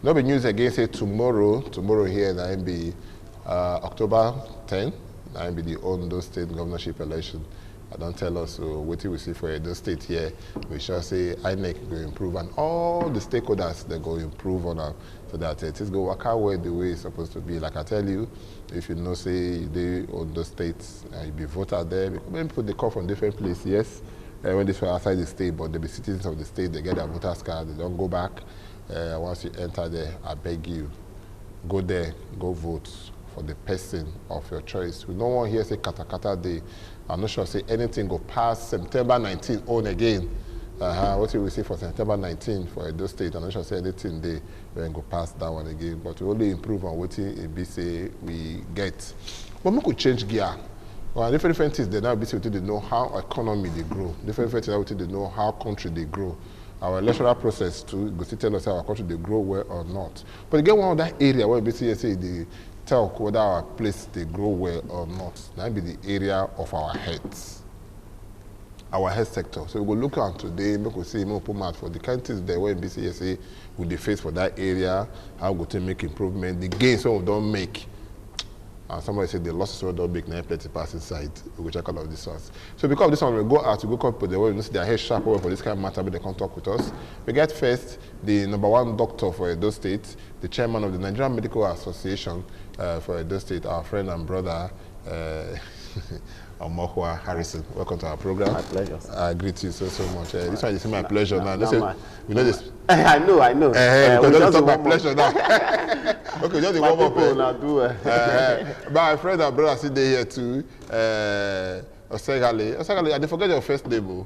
No be news again say tomorrow here na be October 10, na be the Ondo State governorship election. I don't tell us what we see for Edo State here. We shall say INEC will improve and all the stakeholders they go improve on them so that it is go work out where the way it's supposed to be. Like I tell you, if you know say they Ondo State you be voter there, because people they come from different places, yes. When they were outside the state, but they be citizens of the state, they get their voter's card, they don't go back. Once you enter there, I beg you, go there, go vote for the person of your choice. We don't want to hear say kata day. I'm not sure say anything go past September 19 on again. What we see for September 19 for Edo State, I'm not sure say anything they will go past that one again. But we only improve on what it be say we get. But we could change gear. Well, different things they now be able to know how economy they grow. Different things they know how country they grow. Our electoral process too go to tell us how our country they grow well or not. But again, one of that area where basically say they tell whether our place they grow well or not. That be the area of our heads. Our health sector. So we will look at today, we will see more format for the countries there where BCSA will they face for that area, how we to make improvement, the gains some don't make. And somebody said the losses will don't make 9 pass inside. We will check all of these ones. So because of this one, we go out to go come to the way, their head sharp for this kind of matter, but they come talk with us. We get first the #1 doctor for Edo State, the chairman of the Nigerian Medical Association for Edo State, our friend and brother, Omohua Harrison. Welcome to our program. My pleasure. I greet you so much. This one is my pleasure now. We know this. I know. Because don't talk about pleasure now. Okay, just the my warm people now up. do. My friend and brother sit there here too. Osegale, I didn't forget your first name.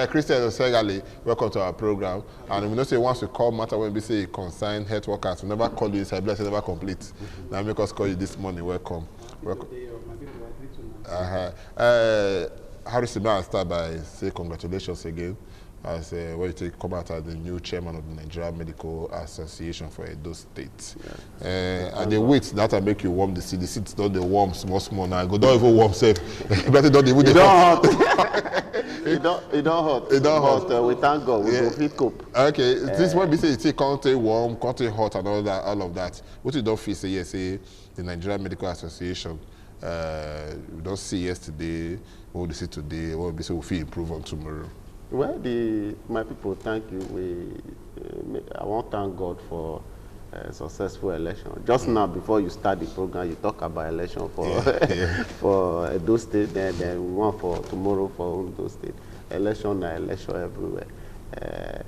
Christian Osegale. Welcome to our program. And we know say once we call matter when we say consign health workers, we never call you inside, bless never complete. Now make us call you this morning. Welcome. Harrison, I start by say congratulations again as when you take come out as the new chairman of the Nigerian Medical Association for Edo State. And the wait that I make you warm the seat. The seats don't they warm small now. Go don't even warm safe. Better don't even. It don't hot. It don't hot. It don't hot. But we thank God. We go fit cope. Okay, this one we say it's country warm, country hot, and all of that. What you don't feel say yes, say the Nigerian Medical Association. We don't see yesterday. What we see today. What we say we feel improve on tomorrow. Well, my people, thank you. I want to thank God for a successful election. Just now, before you start the program, you talk about election for for Edo State, then we want for tomorrow for Ondo State. Election everywhere.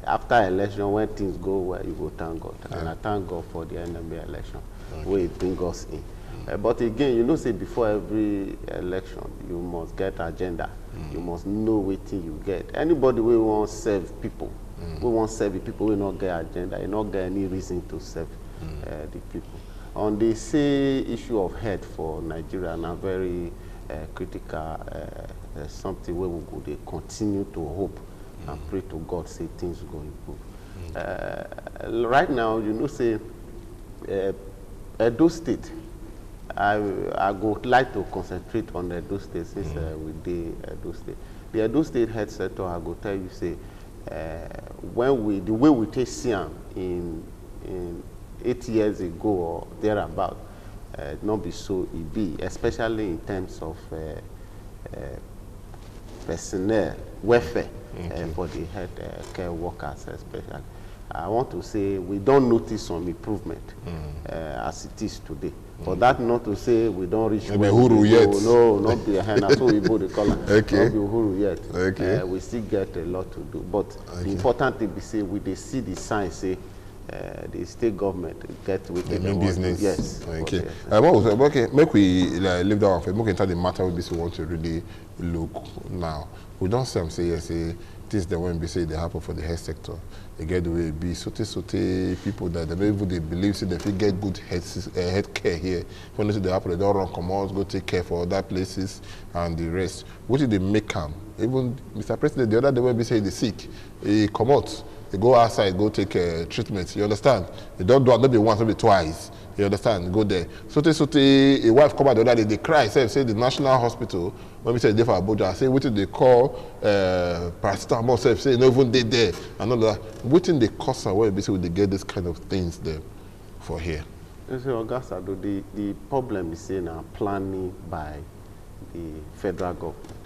After election, when things go well, you go thank God. And I thank God for the NMA election, where it brings us in. But again, you know, say before every election, you must get agenda. You must know what you get. Anybody who wants to serve people, who wants to serve the people, will not get agenda. You not get any reason to serve the people. On the say issue of health for Nigeria, now very critical. Something where we go. They continue to hope and pray to God. Say things go improve. Right now, you know, say Edo State. I would like to concentrate on the Edo State since we did Edo State. The Edo State health sector, I go tell you, say, the way we take SIAM in 8 years ago or thereabout, not be so it be, especially in terms of personnel welfare for the health care workers, especially. I want to say we don't notice some improvement as it is today. For that not to say we don't reach maybe Uhuru yet. No, not be a hand. That's what we put the color. Okay. Not be Uhuru yet. Okay. We still get a lot to do. But the important thing we say, they see the signs, say the state government get with the business. Yes. Okay. Okay. Make we leave that one. Make we enter the matter we want to really look now. We don't say yes. This the one we say they happen for the health sector. They get the way it be people that they believe say they feel get good health care here. When they say they happen, they don't run commands, go take care for other places and the rest. What did they make them? Even Mr. President, the other day when we say they sick, he come out, they go outside, go take treatment. You understand? They don't do it maybe once, maybe twice. You understand? Go there. So a wife come out the other day, they cry, say the National Hospital, when we say they for Abuja, say what they call paracetamol, say no even they there, and all that. What they cost and where basically they get this kind of things there for here? So, Augusta, the problem is now planning by the federal government.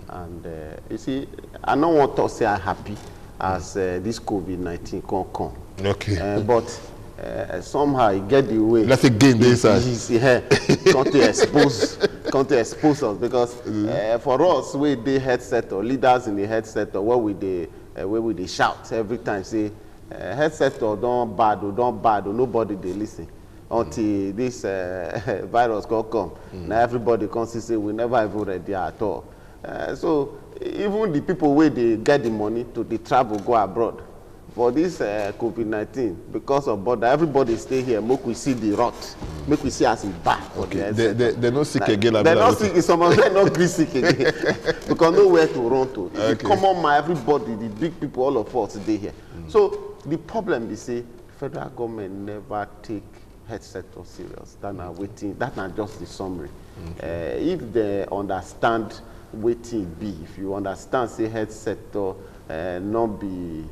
And you see, I don't want to say I'm happy as this COVID-19 can come. Okay. But somehow you get the way. Let's again this side. Come to expose us because for us, we the head sector, leaders in the head sector, where we they shout every time, say head sector don't bad or nobody they listen until this virus can come. Now everybody can say we never even ready at all. So even the people where they get the money to the travel go abroad for this COVID-19 because of border, everybody stay here. Make we see the rot. Make we see as it bad. Okay. They're not sick again. They're not sick. Some of them not sick again because nowhere to run to. Okay. The common man, everybody, the big people, all of us stay here. So the problem is, say, federal government never take health sector serious. That are waiting. That are just the summary. If they understand waiting be, if you understand, say health sector not be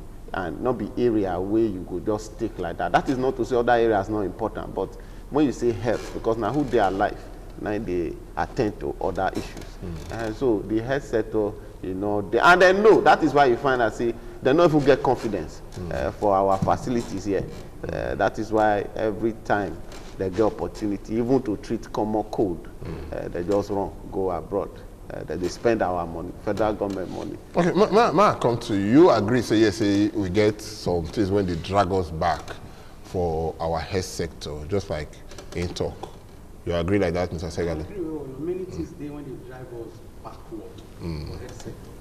area where you go just stick like that. That is not to say other areas not important, but when you say health, because now who they are alive, now they attend to other issues. And so the health sector, you know, and they know that is why you find that say they don't even get confidence for our facilities here. That is why every time they get opportunity, even to treat common cold, they just run, go abroad. That they spend our money, federal government money. Okay, may I come to you? You agree, say yes, say we get some things when they drag us back for our health sector, just like in talk. You agree like that, Mr. Segali? I agree. Well, many things they when they drag us backward for health sector.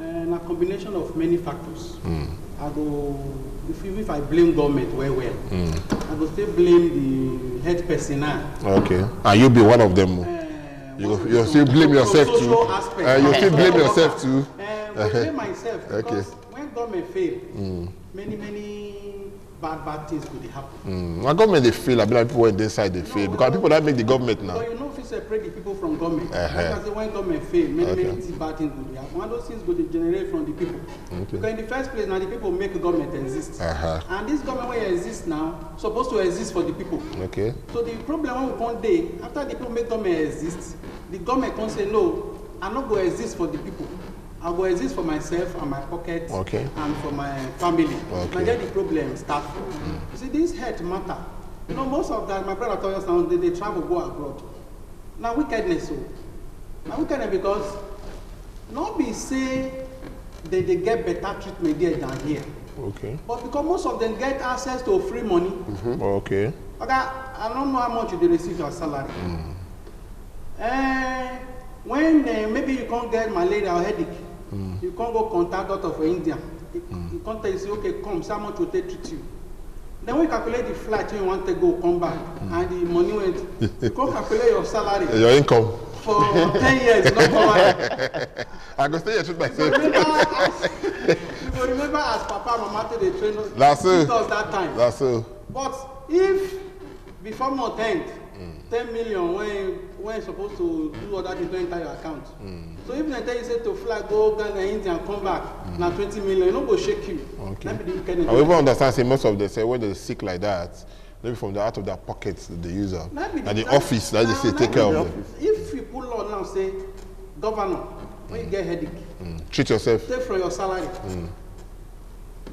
And a combination of many factors. I go, if I blame government well, I go still blame the health personnel. Okay, and you be one of them. You still blame yourself too. You still blame yourself too. I blame myself because when government fail, many bad things could happen. My government they fail. I mean, people inside they fail because people that make the government now. But you know, if you separate the people from government, because when government fail, many bad things could happen. One of those things could generate from the people. Because in the first place, now the people make government exist, and this government where exists now supposed to exist for the people. Okay. So the problem when one day after the people make government exist, the government can say no, I'm not going to exist for the people. I'll go exist for myself and my pocket and for my family. And then the problem starts. You see, this health matter. You know, most of that, my brother told us now, they travel, go abroad. Now, wickedness, so. Now, wickedness because not be say they get better treatment there than here. Okay. But because most of them get access to free money. Okay. Okay, I don't know how much they receive your salary. When maybe you can't get malaria or headache, you can't go contact doctor for India. You can't tell you, say, okay, come, so how much will they treat you? Then when you calculate the flight when you want to go, come back, and the money went, you can't calculate your salary. Your income. For 10 years, not for I go stay here treat myself. You remember as Papa and Mama they train us. That's it. That time. That's it. But if before month end, 10 million when you're supposed to do all that into entire account. So if they tell you say to fly, go Ghana, India, and come back, now 20 million, you don't go shake you. Okay. I even understand, say most of them say when they're sick like that, maybe from the out of their pockets they use them. And the office, that they say take care of them. If you pull law now, say, governor, when you get headache, treat yourself. Take from your salary.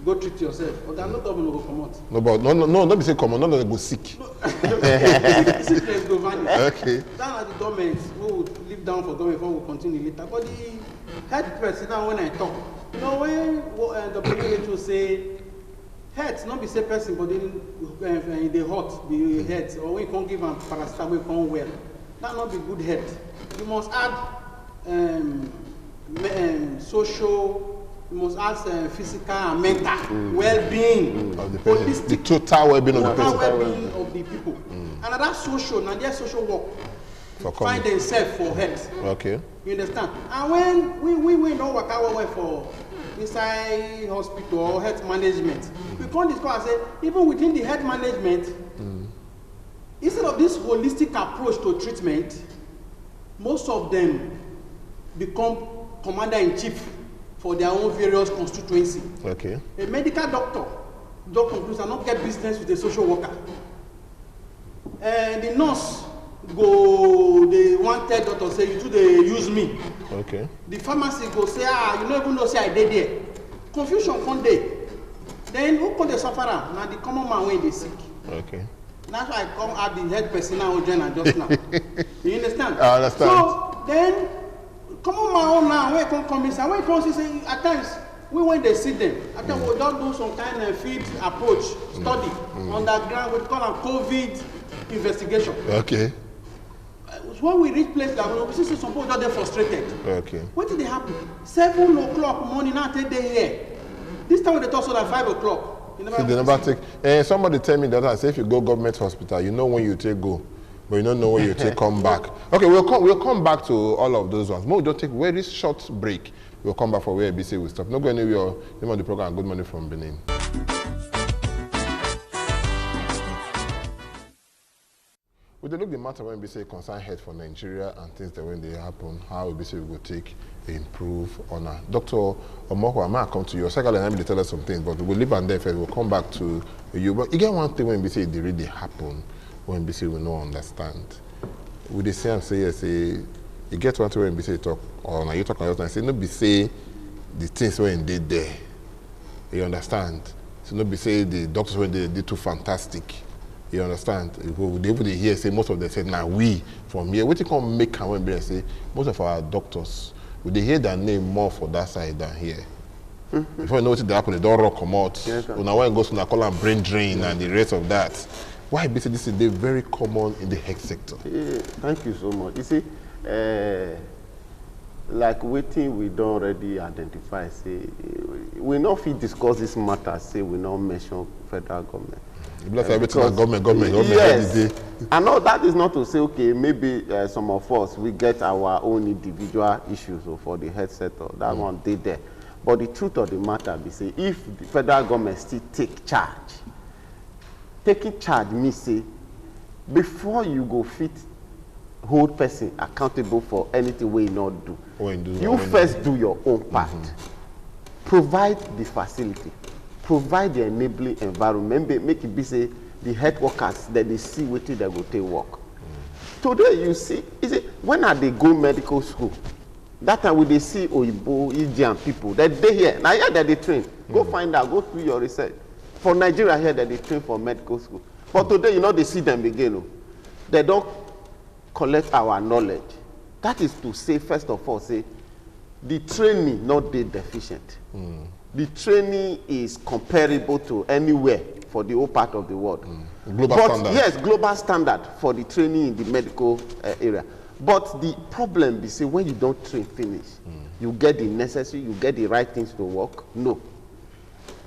Go treat yourself. But there are no governor go come out. No, but no, don't be say come out. No, go sick. Sickness go vanish. Okay. That are the government who would live down for government before we continue later. But the head person, when I talk, you know, when the WHO say, head, not be say person, but in the hot, the head, or when you can't give them paracetamol, you can't well. That not be good head. You must add social. You must ask physical and mental well-being of the person. The total well-being of the person. Total well-being of the people. And that social, now their social work, for find themselves for health. Okay. You understand? And when we don't work our way for inside hospital or health management, we can't discuss and say even within the health management, instead of this holistic approach to treatment, most of them become commander-in-chief for their own various constituency. Okay. A medical doctor concludes and not get business with a social worker. And the nurse go, the wanted doctor say, you do they use me. Okay. The pharmacy go say, you don't even know say I did there. Confusion one day. Then who can they suffer? Now the common man when they sick. Okay. That's why I come at the head person now just now. You understand? I understand. So then common man own now when come inside, when come say at times when they see them, at times we don't do some kind of field approach study underground. We call them COVID investigation. Okay. When we reach place like we see some people just there frustrated. Okay. What did they happen? 7 o'clock morning now take day here. This time when they talk so that 5 o'clock. They never take. Somebody tell me that I say if you go government hospital, you know when you take go, but you don't know when you take come back. Okay, we'll come back to all of those ones. But we'll just take a very short break. We'll come back for where BC will stop. Not going anywhere. Name of the program, Good Morning from Benin. We look the matter when we say concern head for Nigeria and things that when they happen, how we say we will take improve on that. Dr. Omoko, I might come to you. Second, let me tell us some things, but we'll leave and then first we'll come back to you. But you get one thing when we say they really happen, when we say we don't understand. With the same say, you get one thing when we say talk, or now you talk on your time, say no be say the things when they there. You understand? So no be say the doctors when they did too fantastic. You understand? They hear say most of them say, now we from here. What you can make and when they say most of our doctors, would they hear their name more for that side than here? Before you know what they happen, they don't rock come out. Now when it goes to the call and brain drain and the rest of that. Why basically this is very common in the health sector? Thank you so much. You see, like waiting we don't already identify, say we not fit discuss this matter, say we not mention federal government. Everything is government. Yes. I know that is not to say, okay, maybe some of us, we get our own individual issues for the health sector. That one did there. But the truth of the matter be say, if the federal government still take charge, taking charge means say, before you go fit hold person accountable for anything we not do, you first do your own part. Provide the facility. Provide the enabling environment, make it be say the health workers that they see what they go take work. Today you see, when are they go medical school? That time when they see Oyibo, Indian people, that they here. Now here that they train. Go find out, go through your research. For Nigeria here that they train for medical school. But today you know they see them again. They don't collect our knowledge. That is to say, first of all, say the training not the deficient. The training is comparable to anywhere for the whole part of the world. Global standard. Yes, global standard for the training in the medical area. But the problem is, when you don't train finish, you get the necessary, you get the right things to work. No.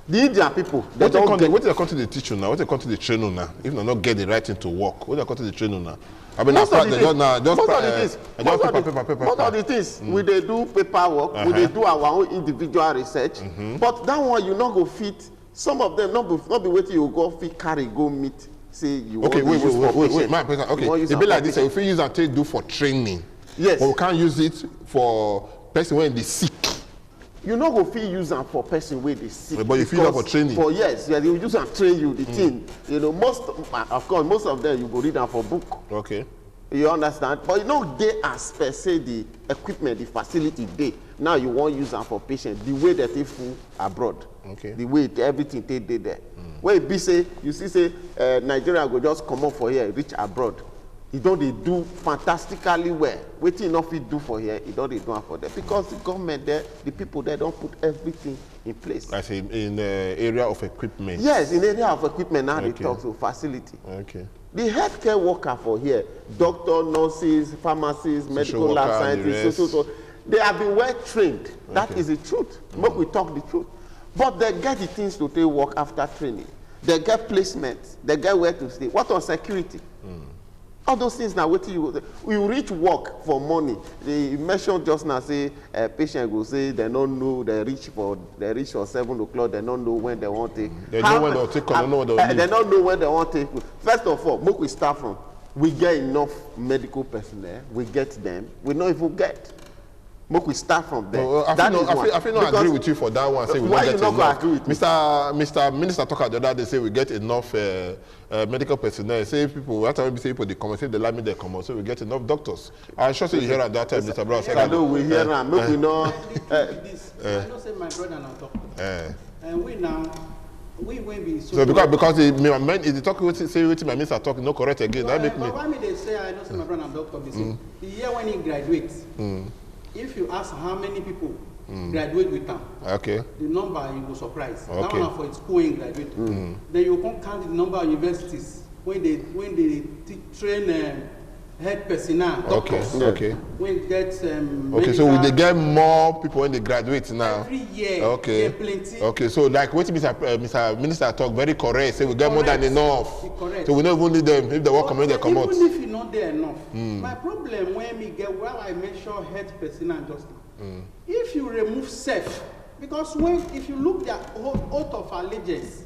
The Indian people, they don't get... What they come to the teacher now? What they come to the trainer now? If they not get the right thing to work, what they come to the trainer now? I mean, most of the things we they do paperwork, we they do our own individual research. But that one you not go fit. Some of them not be waiting you go fit carry go meet. Say you okay, want wait, my person. Okay, it be like this. If we use and take do for training, yes, but we can't use it for person when they sick. You not go fit use them for person where they sick. But you feel that for training. For yes, you use and train you the thing. You know, of course, most of them you go read them for book. Okay. You understand? But you know, they as per se the equipment, the facility they now you want use them for patients the way that they full abroad. Okay. The way everything they did there. Where it be say you see say Nigeria go just come up for here, reach abroad. It don't they do fantastically well. Waiting enough it do for here, it don't they do for there. Because the government there, the people there don't put everything in place. I say in the area of equipment. Yes, in the area of equipment now they talk to facility. Okay. The healthcare worker for here, doctor, nurses, pharmacists, medical lab scientists, they have been well trained. That is the truth. But we talk the truth. But they get the things to take work after training. They get placement. They get where to stay. What on security? All those things now, what you reach work for money. You mentioned just now, say a patient will say they don't know they reach for 7 o'clock. They don't know when they want to take. They know when they'll take. They don't know when they'll leave. They don't know when they want to take. First of all, we start from. We get enough medical personnel. We get them. We don't even get. We start from there. No, I feel not agree with you for that one. Say we don't get enough. Agree with Mr. Minister talk the other day. Say we get enough medical personnel. Say people, that time we say people they come. Say they like me they come. So we get enough doctors. I sure say you hear at that time, Mr. Brown. I know we hear and maybe we know. I don't say my brother and doctor. And we now. We will be so because the talk say what my minister talk no correct again. That make me. But why me they say I don't say my brother and doctor. They say the year when he graduates. If you ask how many people graduate with them, okay, the number you will surprise. Okay. That one for school in graduate. Then you can count the number of universities when they train head personnel, doctors. Okay. When it gets okay, so they get more people when they graduate now. Every year. Okay. Plenty. Okay, so like what Mr. Minister talk very correct. Say we get more than enough. Correct. So we don't even need them. If they work come in, they come out. Even if you not there enough. My problem when me get where I mention head personnel just now. If you remove self, because if you look at oath of allegiance,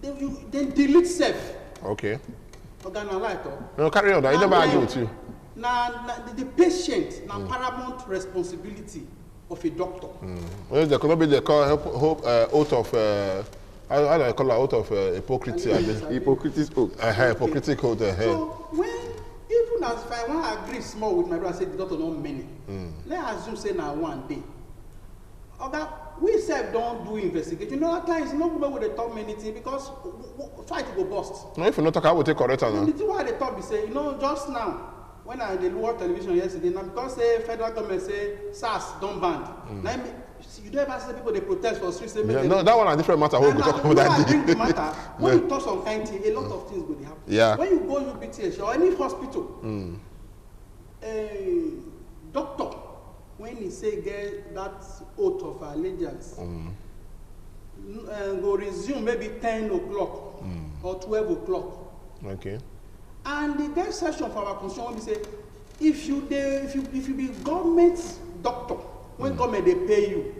then delete self. Okay. No, carry on. I never argue with you. Now, the patient, now paramount responsibility of a doctor. Well, there could not be the oath of, how do I call it, oath of hypocrisy? Hypocritic oath. Hypocritic oath. So, when, even as if I want to agree small with my brother, say the doctor not many. Let's assume, say, now one day. Okay, we self don't do investigation. You know, at times, no people will talk many things because fight go bust. No, if you not talk, I will take correct now. The thing why they talk, be say, you know, just now, when I did watch television yesterday, now because say federal government say SARS don't ban. Now, you don't ever see people they protest for streets. No, that one a different matter. We'll talk about that. Matter. When you touch some kind thing, a lot of things will happen. Yeah. When you go UBTH or any hospital, a doctor, when he say get that oath of allegiance, go resume maybe 10 o'clock or 12 o'clock. Okay. And the next session for our concern when we say, if you be government doctor, when government they pay you,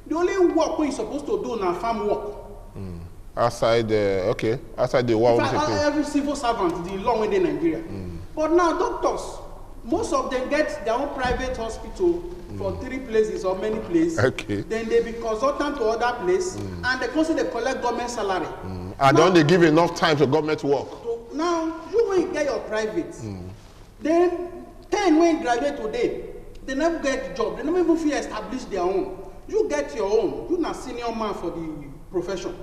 the only work when you're supposed to do now farm work. Outside the outside the world. Every civil servant, the law in Nigeria. But now doctors, most of them get their own private hospital for 3 places or many places. Okay. Then they be consultant to other places, and they consider they collect government salary. And don't they give enough time to government work? So now you when you get your private, then 10 when you graduate today, they never get job. They never even feel establish their own. You get your own. You're not senior man for the profession.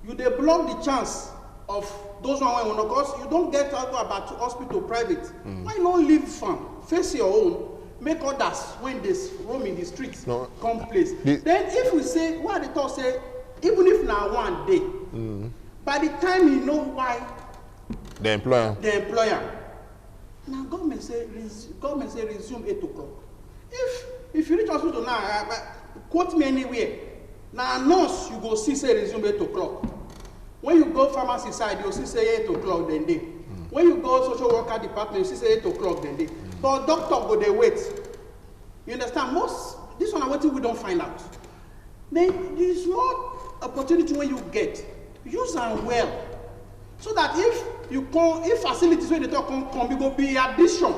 You they block the chance of those one because you don't get to go about to hospital private. Why not leave farm? Face your own. Make others when they roam in the streets come place. Then if we say what the talk say, even if now one day, by the time you know why the employer. Now government say resume 8 o'clock. If you reach hospital now, quote me anywhere. Now nurse you go see say resume 8 o'clock. When you go pharmacy side, you see say 8 o'clock then day. When you go social worker department, you see say 8 o'clock then day. But doctor go they wait. You understand? This one are what we don't find out. Then the small opportunity when you get, use them well. So that if facilities when they talk come, you go be addition.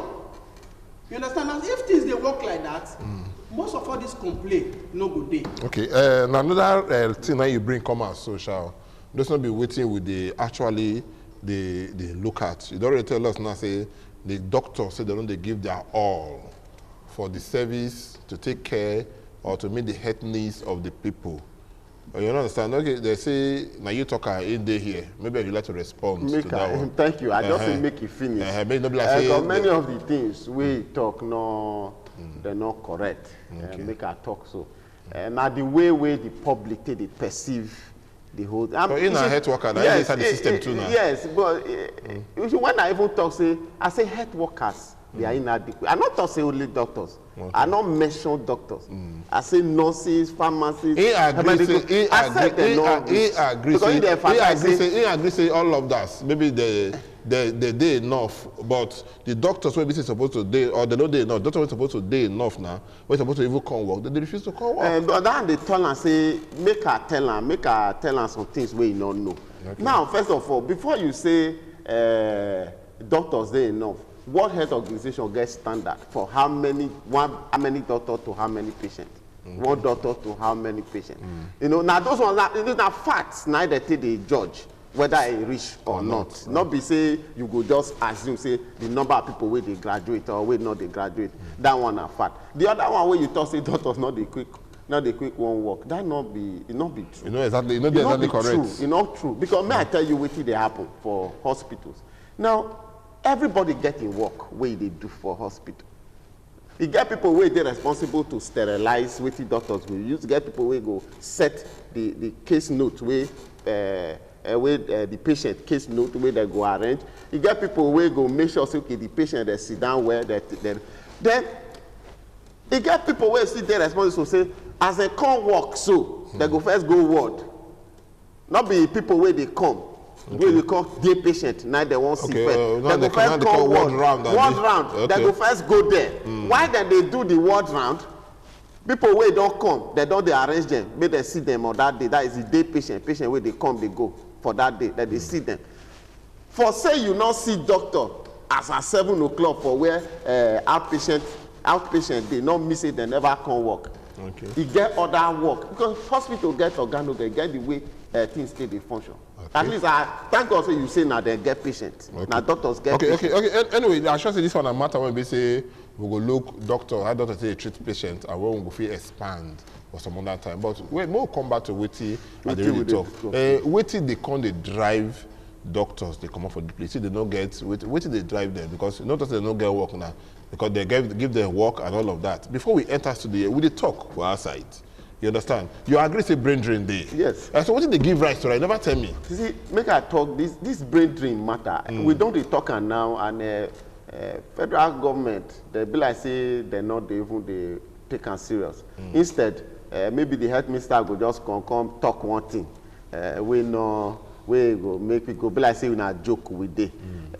You understand? And if things they work like that, most of all this complaint no good day. Okay. Now another thing that you bring come as social. Let's not be waiting with the look at. You don't really tell us now say the doctor say they give their all for the service to take care or to meet the health needs of the people. You understand? Okay, they say now you talk in day here. Maybe you'd like to respond to that one. Thank you. I just say make it finish. Because many of the things we talk they're not correct. Make our talk so. Now the way the public they perceive the whole. So in a health worker, yes, the system too now. Yes, but when I even talk, I say health workers, they are inadequate. I not talk say only doctors. Okay. I not mention doctors. I say nurses, pharmacists. He agree say all of that. Maybe the they enough, but the doctors when this is supposed to day, or they know they enough, doctors are supposed to day enough now, we're supposed to even come work, they refuse to come work. But then they tell and say, make her tell her some things where you don't know. Okay. Now, first of all, before you say doctors they enough, World Health Organization gets standard for how many doctors to how many patients. Mm-hmm. One doctor to how many patients. You know, now those ones are facts, neither take the judge whether it reach or not. Not be say you go just assume say the number of people where they graduate or where not they graduate. That one are fact. The other one where you talk say doctors not the quick one work. That not be true. You know exactly correct. True. It's not true. Because may I tell you what they happen for hospitals. Now everybody getting work where they do for hospital. You get people where they're responsible to sterilize what the doctors will use. You get people where go set the case note where the patient case note where they go arrange. You get people where go make sure say, okay, the patient they sit down where then you get people where see they're responsible to say as they come work so they go first go ward. Not be people where they come. Okay. Where you call day patient, now they won't see first. They go first call ward round. Okay. They go first go there. Why then they do the ward round? People where don't come, they don't they arrange them, make they see them on that day. That is the day patient where they come, they go for that day, that they see them. For say you not see doctor as at 7 o'clock for where outpatient they not miss it, they never come work. Okay. You get other work because hospital get organo, they get the way things stay they function. Okay. At least thank God you say now they get patients. Okay. Now doctors get okay. Anyway, I should say this one a matter when we say we go look doctor, how doctor say treat patient and when we go feel expand for some other time. But we'll come back to waiting and they really talk. Waiting they come they drive doctors, they come up for the place. See they don't get waiting they drive them because not that they don't get work now. Because they give them work and all of that. Before we enter studio, we talk for our side. You understand? You agree say brain drain day. Yes. So what did they give rise to? Right? Never tell me. You see, make I talk this brain drain matter. We don't talk now and federal government they be like say they're not they take it serious. Instead, maybe the health minister go just come talk one thing. We go make people be like say we not joke with day.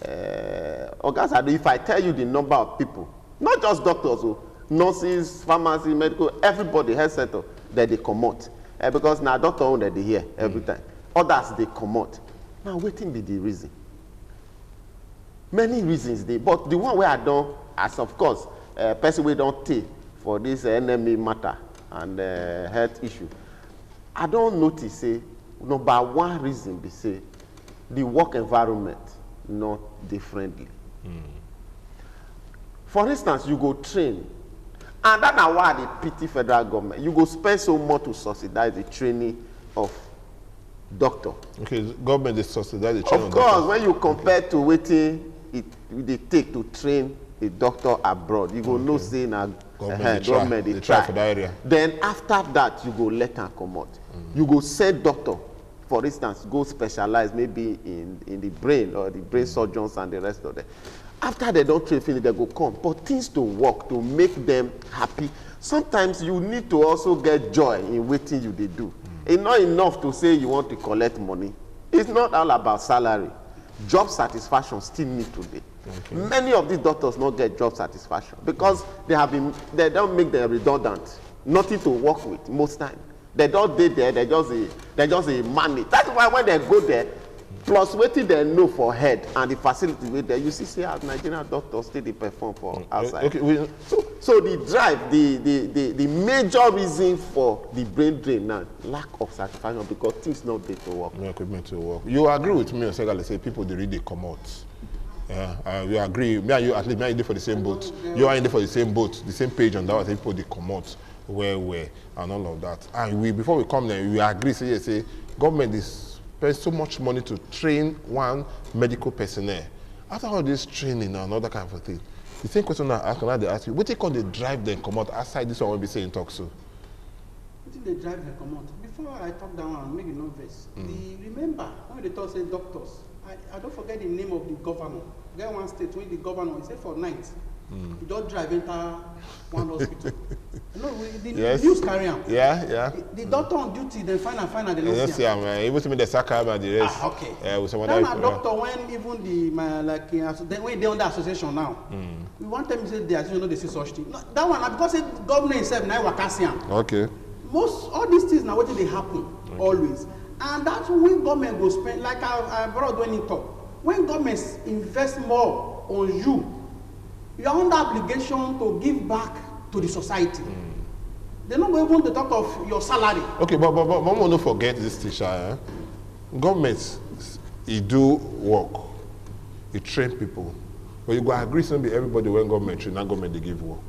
If I tell you the number of people, not just doctors, nurses, pharmacy, medical, everybody, health center, that they come out. Because now doctor own that they hear every time. Others they come out. Now waiting be the reason. Many reasons they, but the one where I don't, as of course, person we don't take for this NME matter and health issue, I don't notice say number one reason be say the work environment not differently. For instance, you go train, and that's why they pity federal government. You go spend so much to subsidize the training of doctor. Okay, the government is subsidize the training of course, when you compare to waiting they take to train a doctor abroad, you go know say na government they try for that area. Then after that, you go let them come out. You go send doctor, for instance, go specialize maybe in the brain or the brain surgeons and the rest of them. After they don't train finish, they go come. But things to work, to make them happy. Sometimes you need to also get joy in waiting you they do. It's not enough to say you want to collect money. It's not all about salary. Job satisfaction still need to be. Okay. Many of these doctors not get job satisfaction because they don't make them redundant. Nothing to work with most time. They don't stay there, they just a money. That's why when they go there, plus waiting they know for head and the facility with there, you see as Nigerian doctors still they perform for outside. Okay. So the drive, the major reason for the brain drain now, lack of satisfaction because things not there to work. No equipment to work. You agree with me, Osegale, say people they really come out. Yeah, we agree. Me and you, at least, me and you for the same boat. You are in there for the same boat, the same page on that. People they come out where, and all of that. And before we come there, we agree. Say government is spending so much money to train one medical personnel. After all this training and all that kind of thing, the same question I can ask you: what they call they drive them come out outside this one? Will be saying talk so. What did they drive them come out? Before I talk down and make a novice, remember when they talk say doctors. I don't forget the name of the governor. There one state when the governor he said for night, he don't drive enter one hospital. No, the news carry am. Yeah. The doctor on duty, they find they don't see him. Even to me, the sack him and the rest. Okay. With some then other a doctor, when even when they under association now, we want them to say the association, no, they see such thing. No, that one, because the government itself, now wakasiam. Okay. All these things now, what they happen always. And that's when government go spend, like I brought when he talk. When governments invest more on you, you're under obligation to give back to the society. They're not going to talk of your salary. Okay, but mama, don't forget this teacher. Government, it do work. It train people. But you go agree somebody everybody when government train, not government they give work.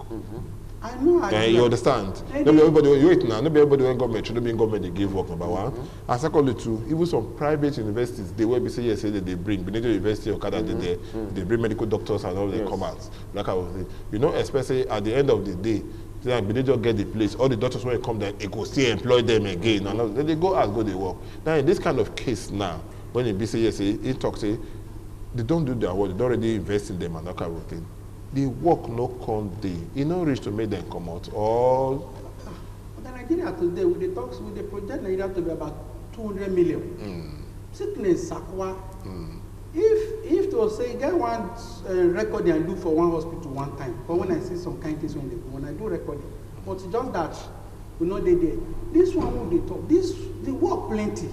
I know. You understand? Not be everybody wait now. Not be everybody when government train, not be government they give work. Number one, and secondly, two, even some private universities they will be say yes, that they bring. Benedict University of Canada, they bring medical doctors and all they come out. Like I was saying, you know, especially at the end of the day. They just get the place. All the doctors when they come there, it go still employ them again. And then they go out, go they work. Now in this kind of case now, when it be say yes, it talks say they don't do their work, they don't already invest in them and that kind of thing. The work no come day. It no reach to make them come out. All but Nigeria today with the talks with the project Nigeria to be about 200 million. Sickness Sakwa. If to say get one record and do for one hospital one time, but when I see some kind of things when I do record it, but it's just that we know they there. This one will they talk. The work plenty.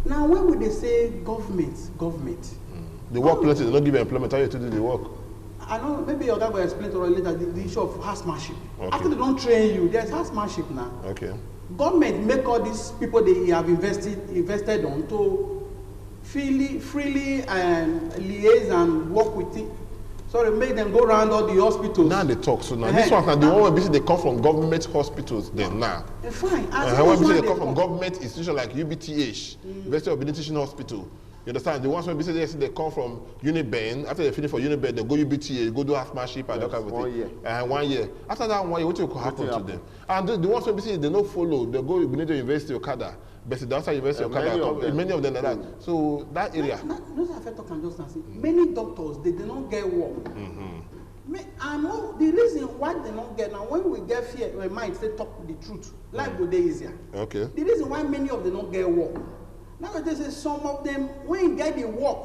Now when would they say government? The work plenty, they don't give you employment, how you to do the work? I know maybe your guy will explain to us later the issue of housemanship. Okay. After they don't train you, there's housemanship now. Okay. Government make all these people they have invested on to freely liaise and work with it. Sorry, make them go around all the hospitals. Now they talk. So now this one, the one where they come from government hospitals. Then now. Fine. When they come from government institutions like UBTH, University of Benin Teaching Hospital. You understand? The ones when they come from Uniben. After they finish for Uniben, they go UBTH, go do housemanship and that kind of thing. 1 year. After that 1 year, what will happen to them? And the ones when they don't follow, they go Benin University of Okada. But the outside University of Canada, many of them like that. So that area. Many doctors they don't get work. I know the reason why they don't get now. When we get fear, we might say talk the truth. Life will be easier. Okay. The reason why many of them don't get work. Now they say some of them when you get the work,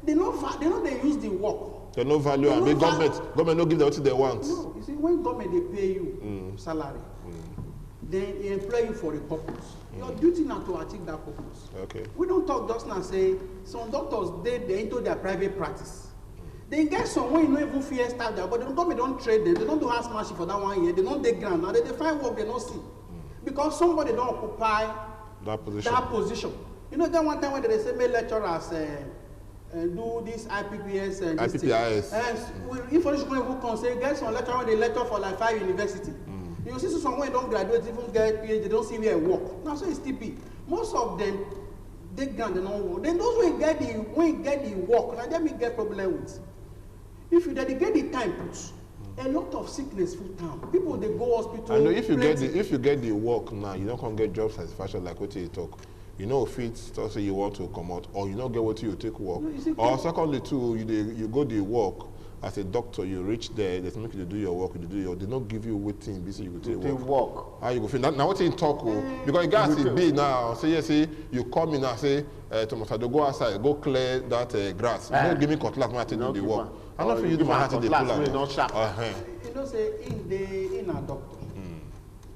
they use the work. They no value. I mean, government don't give them what they want. No, you see, when government they pay you salary. Then they employ you for a purpose. Your duty now to achieve that purpose. Okay. We don't talk just now say some doctors they into their private practice. They get some when you don't even fear staff there, but the government don't trade them. They don't do housemanship for that 1 year. They don't take grant. Now they find work they don't see because somebody don't occupy that position. You know that one time when they say make lecturers do this IPPS and IPPIS. If who can say get some lecturer when they lecture for like 5 universities. You see someone don't graduate, even get PhD, they don't see where work. Now so it's TP. Most of them they grant they don't work. Then those when get the work, now let me get problem with. If you dedicate the time, a lot of sickness full time. People they go hospital. I know if you get the work now, you don't can get job satisfaction like what you talk. You know if it's also you want to come out, or you don't get what you take work. No, or secondly too, you go the work. As a doctor, you reach there, they make you do your work, they don't give you waiting, busy, you go take work. How you go feel? Now what you talk, because you guys see be now, say yes, you come in and say, Thomas, I go outside, go clear that grass. You don't give me cutlass when I take do the work. I'm not for you do my hand to the pull out. You know, say in a doctor,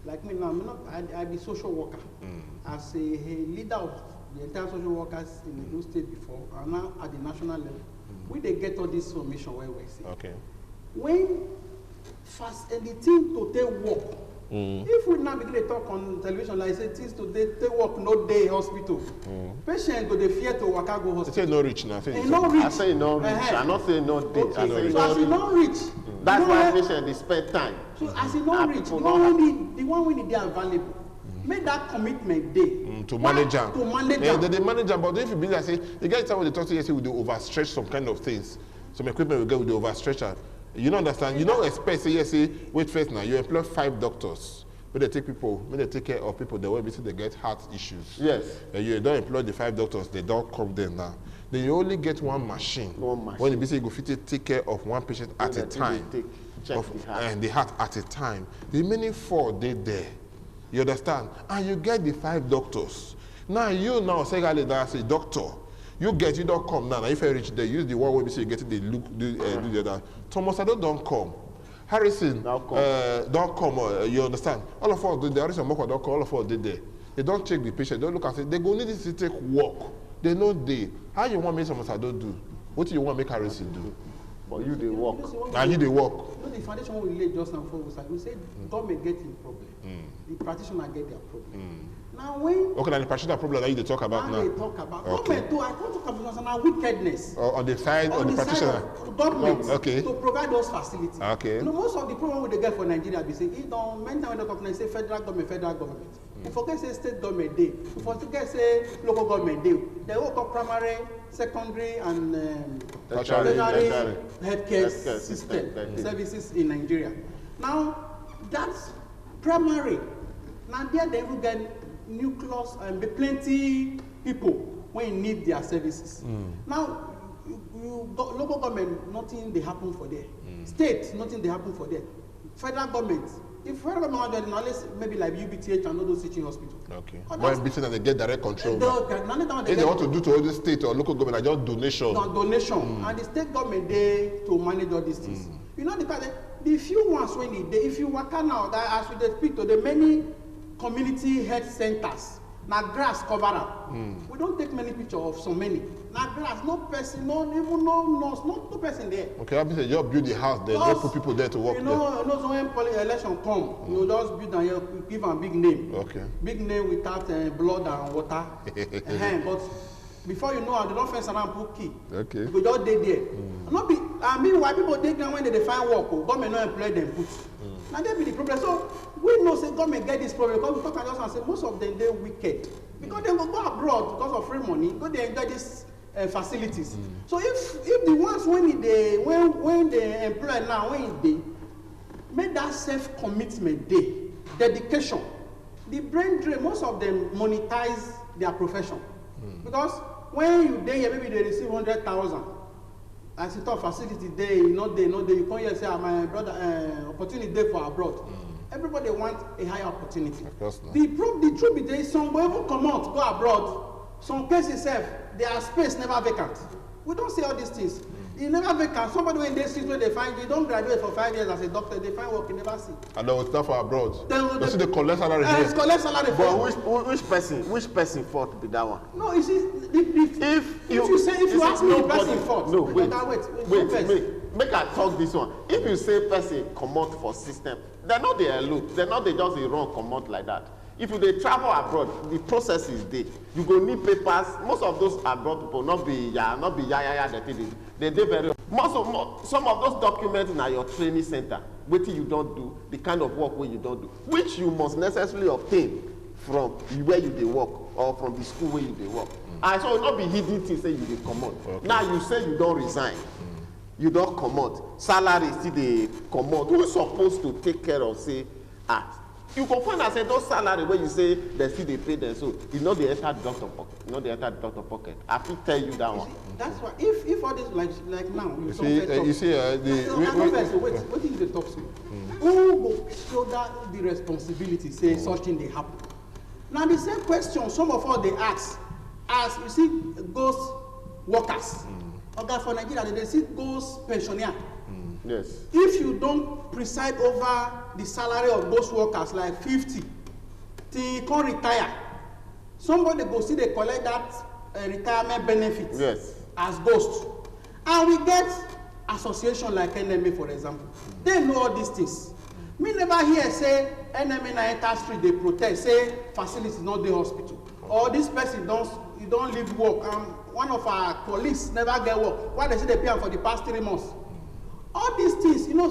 like me now, I be social worker. As a leader of the entire social workers in the state before, and now at the national level. We they get all this information where we see. Okay. When fast anything to take work, if we now begin to talk on television like say things to take work no day hospital, patient go they fear to waka go hospital. They say no reach now. I say no reach. I not say no day. Okay. I say so as you no reach, that's why patient they spend time. So as you no reach, the one we need they available. Make that commitment day to manage them. To manage them. They manage them, but if you be like say, you get time when they talk to you, say we do overstretch some kind of things. Some equipment we get with the overstretcher. You don't understand. You don't expect say yes, say wait first now. You employ 5 doctors. When they take care of people, they will be they get heart issues. Yes. You don't employ the 5 doctors. They don't come there now. Then you only get one machine. When you be say you go fit take care of one patient at a time. check the heart. And the heart at a time. The remaining 4 they there. You understand? And you get the 5 doctors. Now you now say as a doctor. You don't come now. If I reach there, use the one where we say you get it, they look do the other. Thomas Ado don't come. Harrison don't come. You understand? All of us did there. Harrison Mokwa don't come. All of us did there. They don't check the patient. They don't look and say they go need this to take walk. They know they. How you want me Thomas Ado do? What do you want make Harrison do? But you they walk. And you they walk. You know, the foundation we laid just now before was like we said government get in problem. The practitioner get their problem. Now when okay, now the practitioner problem that you talk about now. They talk about government too. I can't talk about now wickedness. On the side of the practitioner. Government okay. To provide those facilities. Okay. You know, most of the problem we they get for Nigeria, we say it don't many times when they say federal government. We forget say state government day. We forget say local government day. They work up primary, secondary, and tertiary healthcare system services in Nigeria. Now that's primary. Now there they will get nucleus and plenty people when need their services. Now you local government, nothing they happen for there. State, nothing they happen for there. Federal government, if federal government knowledge maybe like UBTH and all those teaching hospitals. Okay. But in between they get direct control. If they want to do to all the state or local government, just donation. No, donation. And the state government they to manage all these things. You know the few ones when they if you work now as we speak to the many community health centers, now grass cover up. We don't take many pictures of so many. Now grass, no person, no even no nurse, no person there. Okay, I mean you build the house there, just put people there to work. You know, so when election come, you just build and you give a big name. Okay. Big name without blood and water. But before you know, they don't fence around put key. Okay. You just dey there. Not be. I mean, why people take them when they find work? Government no employ them put. Now that be the problem. So we know say government get this problem because we talk and just say most of them they wicked because they go abroad because of free money. Go they enjoy these facilities. So if the ones when they employ now when they make that self commitment day, dedication, the brain drain. Most of them monetize their profession because when you day here maybe they receive 100,000. As you talk facility day, not day, you come here and say, my brother, opportunity day for abroad. Everybody wants a higher opportunity. Of course not. The truth is, some will even come out, go abroad. Some cases, their space never vacant. We don't see all these things. You never vacant. Somebody in this street where they find, you don't graduate for 5 years as a doctor, they find work, you never see. And they will start for abroad. They see the collect salary. Collect salary. But which person fault be that one? No, you see, if you ask me the person fault. No, wait. Make I talk this one. If you say person come out for system, they're not the look. They're not just a wrong come out like that. If you they travel abroad, the process is there. You go need papers. Most of those abroad people not be they very. Some of those documents in your training center, what you don't do, the kind of work where you don't do, which you must necessarily obtain from where you they work or from the school where you they work. And so it not be hidden things say you they come out. Okay. Now you say you don't resign. You don't come out. Salary still they come out. Who is supposed to take care of say you can find and say those salary where you say they still they pay them, so you know they enter doctor pocket. You know they enter doctor pocket. I will tell you that one. That's why if all this like now you see what is the talk to? Who will shoulder the responsibility? Say such thing they happen. Now the same question some of us they ask as you see ghost workers. Okay, for Nigeria they see ghost pensioner. Yes. If you don't preside over the salary of those workers like 50 till you can retire, somebody go see they collect that retirement benefit as ghost. And we get association like NMA for example. They know all these things. Me never hear say NMA na enter street they protest say facility not the hospital or this person don't leave work and one of our colleagues never get work. Why they say they pay am for the past 3 months? All these things, you know,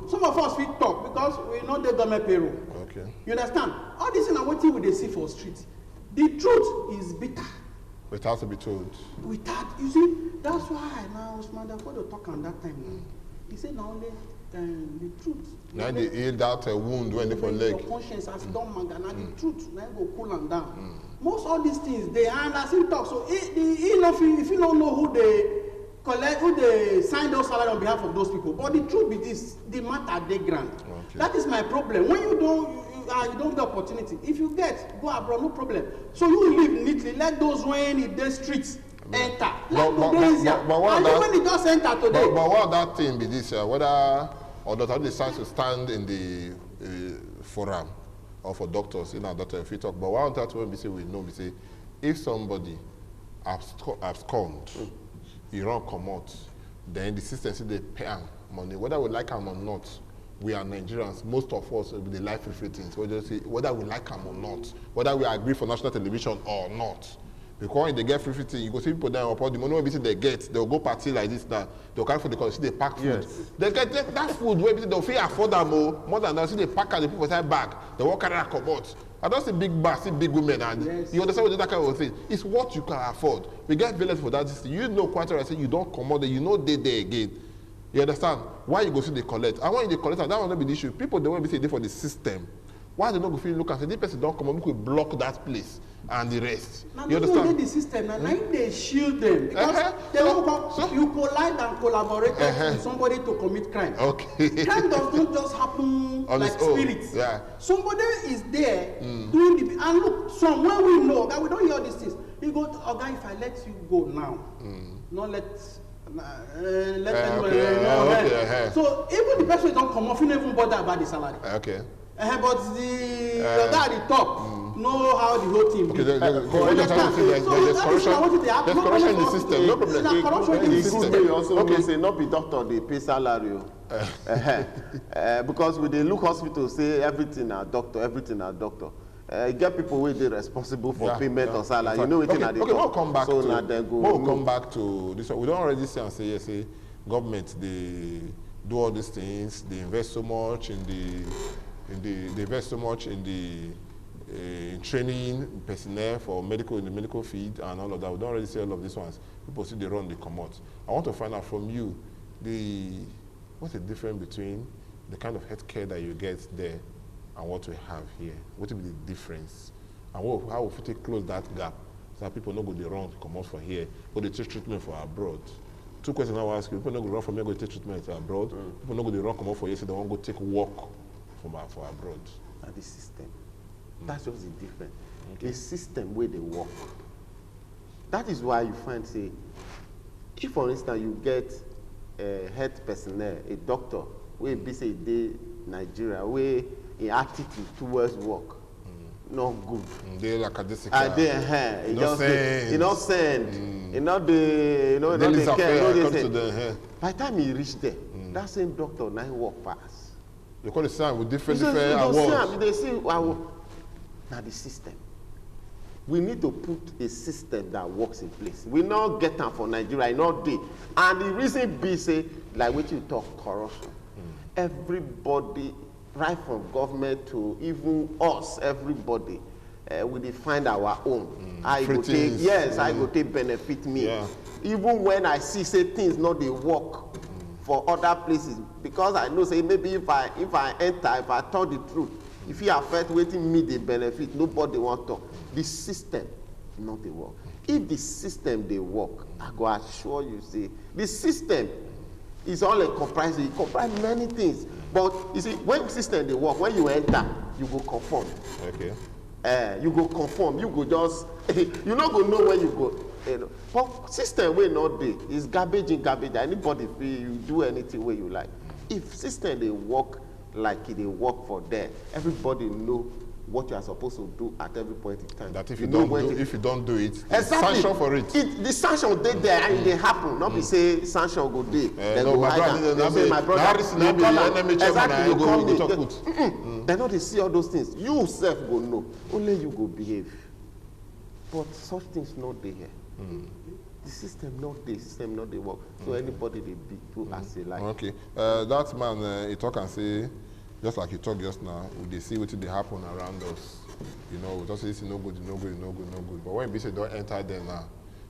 some of us will talk because we know the government payroll. Okay. You understand? All these things are what we see for street. The truth is bitter. It has to be told. Without, you see, that's why now Usman Dafoe talk on that time now. He said not only the truth. Now they heal that wound when they for leg. Your conscience has done manga. Now the truth, now go cool them down. Most all these things, they and as he talk, so if you don't know who collect, who they sign those salary on behalf of those people. But the truth be this, the matter they grant. Okay. That is my problem. When you don't get opportunity. If you get, go abroad, no problem. So you live neatly. Let those when in the streets enter. Let them easier. And when it just enter today. But what that thing be this? Whether or not, how decides to stand in the forum or for doctors, doctor, if you talk. But what that when we say we know, we say if somebody abscond, you run come out, then the system say they pay money, whether we like them or not. We are Nigerians. Most of us they like free things. Whether we like them or not, whether we agree for national television or not. Because when they get free things, you go see people there upon the money they get, they'll go party like this now. They'll carry for the country, they pack food. Yes. They get that food where they'll feel afford them more than that. See they pack and they put inside bag. They walk carry a cupboard. I don't see big bars, see big women, and yes. You understand what that kind of thing. It's what you can afford. We get village for that. You know quite right. I say you don't come out there, you know they there again. You understand? Why you go see the collect? And when you collect, that will not be the issue. People they want to say they for the system. Why they not go feel look and say this person don't come, we could block that place and the rest. Now, you understand? The system now they shield them because they don't come. You collide and collaborate with somebody to commit crime. Okay. Crime does not just happen on like spirits. Yeah. Somebody is there doing the and look. Some when we know that we don't hear these things. You go, okay, if I let you go now, not let. So even the person don't come off, you don't even bother about the salary. Okay. But the guy at the top know how the whole team. Okay, there's corruption in the system. No problem. Corruption in the system. Also say not be doctor they pay salary. Because when they look hospital say everything are doctor. You get people where they responsible for payment or salary. You know what we'll come back we'll come back to this one. We don't already say and say yes, say government they do all these things, they invest so much in training personnel for in the medical field and all of that. We don't already say all of these ones. People see they run, they come out. I want to find out from you what's the difference between the kind of health care that you get there and what we have here. What will be the difference? And how will we close that gap so that people don't go the wrong to come out from here, go to take treatment for abroad? Two questions I will ask you. People don't go run from here, go take treatment for abroad. People don't go the wrong come out for here, so they won't go take work for abroad. And the system. That's just the difference. Okay. A system where they work. That is why you find, say, if for instance you get a health personnel, a doctor, where be say they Nigeria, where in attitude towards work, not good. They like a this. And they you know send, you know the they care. By the time he reach there, that same doctor now work pass. You call the same with different awards. They say now the system. We need to put a system that works in place. We not get them for Nigeria, not day. And the reason be say like what you talk corruption. Everybody, right from government to even us, everybody, we define our own. I go take I go take benefit me. Yeah. Even when I see say things not they work for other places, because I know say maybe if I enter, if I tell the truth, if you affect waiting me the benefit, nobody want to. The system not they work. If the system they work, I go assure you say the system is all comprising. It comprises many things. But you see, when system they work, when you enter, you go conform. Okay. You go conform. You go just you not go know where you go. But system way not there is garbage in garbage. Anybody you do anything where you like. If system they work like they work for them, everybody know what you are supposed to do at every point in time. That if you don't do it, exactly. Sanction for it. The sanction they there and they happen. Not be say sanction go there. Then go hide. My brother, exactly. You come there. They know they see all those things. You self go know. Only you go behave. But such things not there here. The system not there. System not they work. So anybody they be do as they like. Okay. That man he talk and say. Just like you talk just now, they see what they happen around us. You know, we just say it's no good. But when we say don't enter there now,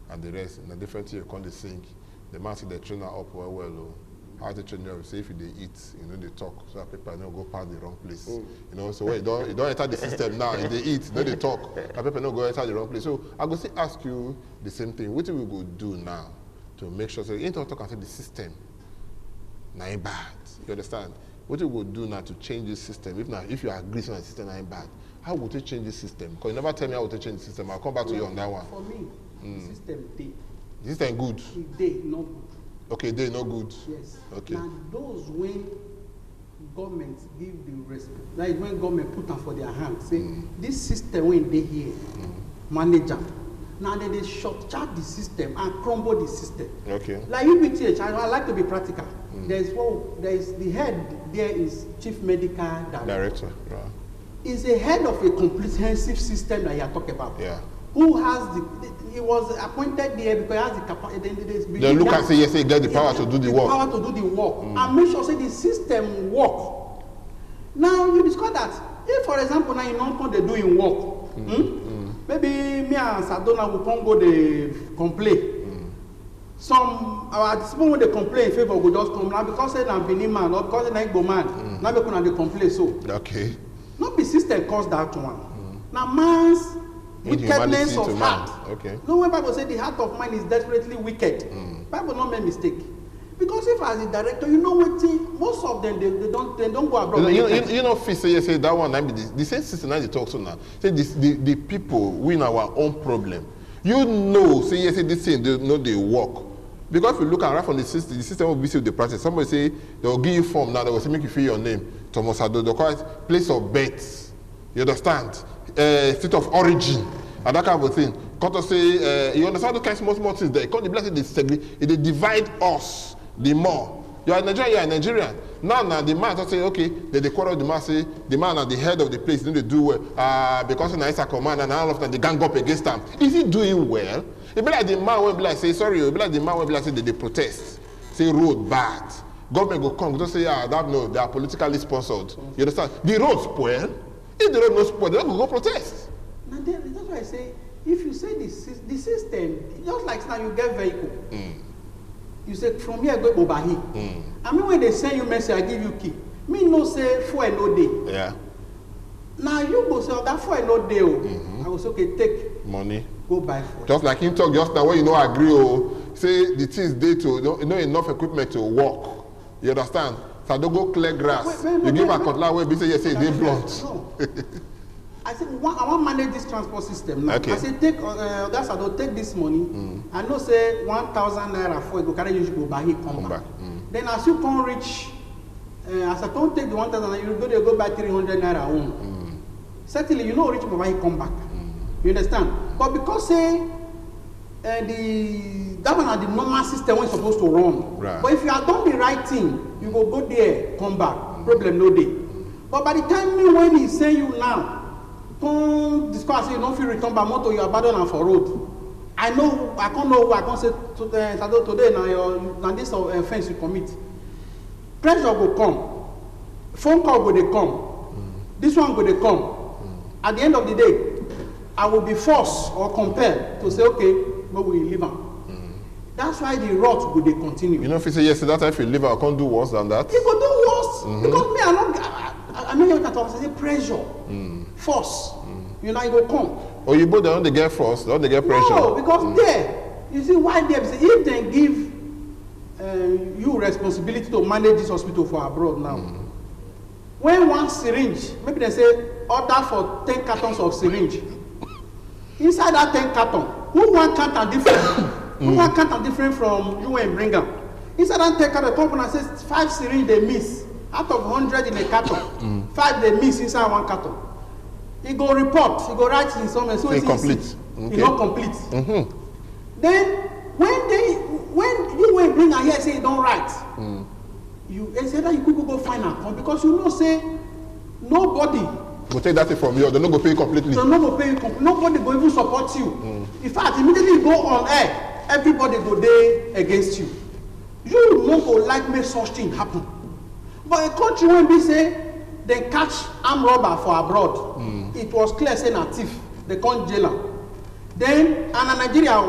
and the rest, in a different thing, you can't sing. The man see the trainer up well. How the trainer say if they eat, they talk, so that people don't go past the wrong place. So when you don't enter the system now, and they eat, they talk, and people don't go enter the wrong place. So I go still ask you the same thing. What we go do now to make sure, so you talk and say the system, not bad. You understand? What you will do now to change this system, if you agree on the system not bad, how would you change the system? Because you never tell me how would you change the system. I'll come back to you on that one. For me, the system day. The system good? Day, not good. Okay, day not good? Yes. Okay. Now, those when government give the respect, like when government put them for their hands, say, this system when they here, manager. Now they short charge the system and crumble the system. Okay. Like UPTH, I like to be practical. There's the head there is chief medical director. Right. Is a head of a comprehensive system that you are talking about. Yeah. Who has he was appointed there because he has the capacity. They look and say yes, he get the power to do the work. Power to do the work and make sure say the system work. Now you discover that if, for example, now you don't come they doing work. Maybe me and Sadona will come go they complain. Some our people when they complain in favor will just come now because they are Benin man or because they are Igbo man. Now they come they complain so. Okay. Not the system cause that one. Now man's wickedness of heart. Okay. No, when Bible say the heart of man is desperately wicked. Bible not make mistake. Because if as a director, you know what most of them they don't go abroad. You know, say that one. I mean, the same system that they talk to now. Say the people we in our own problem. You know, say yes, say this thing they know they work. Because if you look around from the system will be still the practice. Somebody say they will give you form now. They will say make you fill your name. Thomas Ado, they call it place of birth. You understand? State of origin and that kind of thing. Got to say, you understand the kind of small things there. Because the blessing they divide us the more. You are Nigerian, you are Nigerian. Now the man just say, okay, they quarrel the man say the man at the head of the place didn't do well because he's a command and all of that they gang up against him. Is he doing well? It be like the man will be like say sorry, it be like the man will be like say they protest, say road bad. Government go come, just say that no, they are politically sponsored. You understand? The road spoil. If the road no spoil, they don't go protest. Now that's why I say if you say the system, just like now you get vehicle. You say from here go Obahi. I mean when they send you message, I give you key. Me no say fuel no day. Yeah. Now you go say that fuel no day. I go say okay, take money. Go buy fuel. Just like him talk just now when you know agree say the things they to you know enough equipment to work. You understand? So don't go clear grass. You give a cutlass where be say yes, say they blunt. No. I said, I want to manage this transport system now. Okay. I said, take that's I don't take this money. I know say 1,000 naira for it, go carry you go buy it, come back. Then as you can reach, as I don't take the 1,000, you go buy 300 naira home. Certainly, you know reach go buy it, come back. You understand? But because say that one are the normal system when it's supposed to run. Right. But if you have done the right thing, you go there, come back. Problem no day. But by the time when he say you now, don't discuss you don't feel return by motor, you abandon them for road. I can't know who I can't say today now this offense you commit. Pressure will come. Phone call will they come. This one will they come. At the end of the day, I will be forced or compelled to say, okay, but we leave them. That's why the rot will they continue. You know if you say yes, that if you leave I can't do worse than that. You could do worse because me I know you can talk say pressure. Force. You know, you go come. Or you both don't they get force, don't they get pressure? No, because there, you see why they say if they give you responsibility to manage this hospital for abroad now. When one syringe, maybe they say order for 10 cartons of syringe. Inside that 10 carton, who one carton different? Who one carton different from you and bring them? Inside that 10 carton, the company says 5 syringe they miss. Out of 100 in a carton, 5 they miss inside one carton. He go report, he go write in somewhere, so it's incomplete. Okay. It's not complete. Then when you will bring her here say you don't write, you say that you could go find her because you know say nobody go take that from you, they don't go pay you completely. They don't go pay you completely. Nobody go even support you. In fact, immediately you go on air, everybody go there against you. You no go like make such thing happen. But a country when we say they catch armed robber for abroad, it was clear saying a thief, they can't jail him. Then and Nigeria,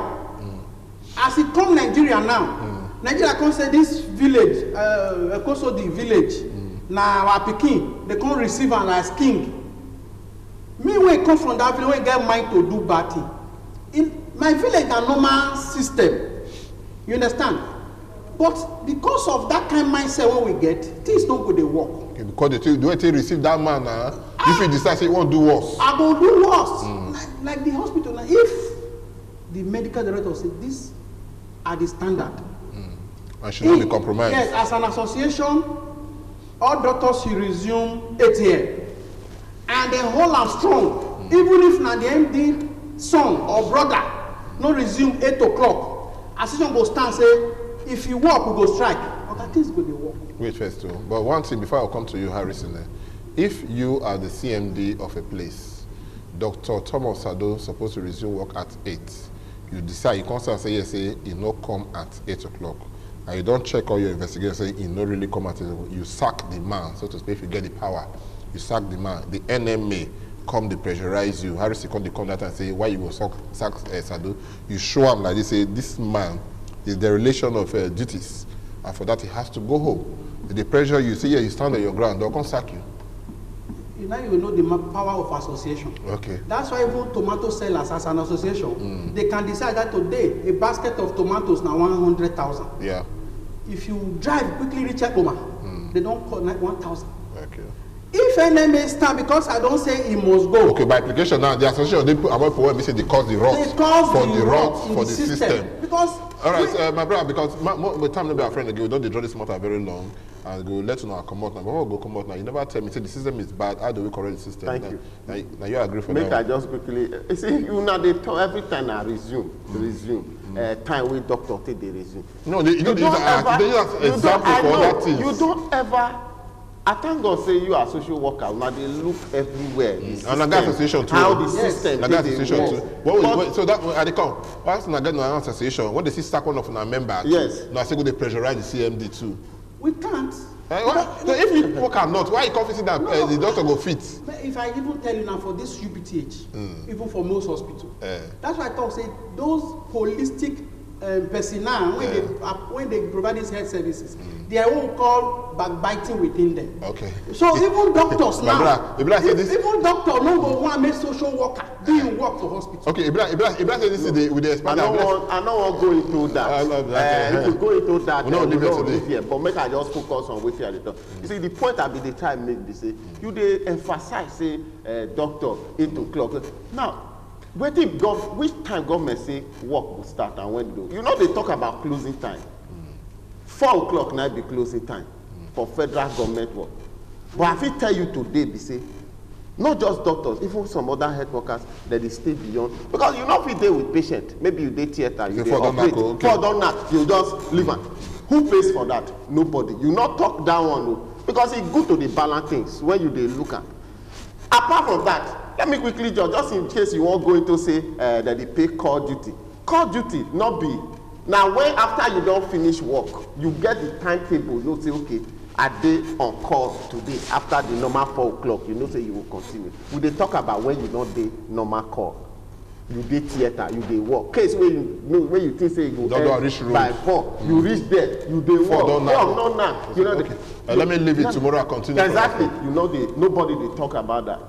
as it come Nigeria now, Nigeria can say this village, Ekosodi village, now our Peking, they can't receive him as king. Me when I come from that village, when I get mind to do bad thing. In my village, a normal system. You understand? But because of that kind of mindset when we get, things don't go, they work. Okay, because the way they receive that man, if he decides he won't do worse. I go do worse. Like the hospital, now, if the medical director says these are the standard. I should not be compromised. Yes, as an association, all doctors should resume 8 a.m. And then hold am strong. Even if na the MD son or brother no resume 8 o'clock, association go stand say, if you work, we go strike. Okay, things go dey work. Wait first too. But one thing before I come to you, Harrison, if you are the CMD of a place, Dr. Thomas Sado supposed to resume work at 8. You decide, you can't say yes, say he no come at 8 o'clock. And you don't check all your investigations, say he no really come at 8 o'clock. You sack the man, so to speak, if you get the power. You sack the man. The NMA come, they pressurize you. Harrison come that and say, why you go sack Sado? You show him like this, say, this man is the relation of duties. And for that, he has to go home. If they pressure you, say, yeah, you stand on your ground, they'll come sack you. Now you know the power of association. Okay. That's why even tomato sellers as an association, they can decide that today a basket of tomatoes now 100,000. Yeah. If you drive quickly reach Ekoma, they don't call 1,000. Okay. If NMA stand, because I don't say he must go. Okay, by application now, the association they put about for when we say they cause the rot. They cause the rot for the system. Because all right, my brother, because my time to be our friend again, we don't draw this matter very long. And go let you know I come out now. But when we go come out now, you never tell me say the system is bad. How do we correct the system? Thank you. Now you agree for that. Make I just quickly. You see, you know they talk every time I resume. Time with doctor take they resume. No, you don't ever. Example for other things. You don't ever. I thank God say you are social worker. Now they look everywhere. And I got association too. How the system. I got association too. Wait, so that I come. Once I get no association, when they see stack one of our members, yes. Now I say go they pressurize the CMD too. We can't. So if people cannot, why you confident that the doctor go fit? If I even tell you now for this UPTH, even for most hospitals, that's why I talk say those holistic personnel when they provide these health services, they won't call backbiting within them. Okay. So even doctors now, even doctor no go want make social worker doing work for hospital. Okay, Ibra say this is with the expand. I don't want go into that. If you go into that, we don't live here. But make I just focus on what you talk. You see, the point I be they try make this say you they emphasize say doctor 8 o'clock. Now, which time government say work will start and when do? You know they talk about closing time. 4 o'clock now be closing time for federal government work. But I will tell you today, they say, not just doctors, even some other health workers that they stay beyond. Because you know if you deal with patient, maybe you do theater, you do operate, you just leave them. Who pays for that? Nobody. You not talk down on because it's good to the balance things when you they look at. Apart from that, let me quickly just in case you won't go into say that they pay call duty. Call duty not be. Now when after you don't finish work, you get the timetable, you know say okay, a day on call today after the normal 4 o'clock, you know say you will continue. We dey talk about when you not dey normal call. You dey theater, you dey work. Case where you know when you think say you go end by 4, you reach there, you dey work. No, now. You know okay. Let me leave it tomorrow. I continue. Exactly. You know nobody dey talk about that.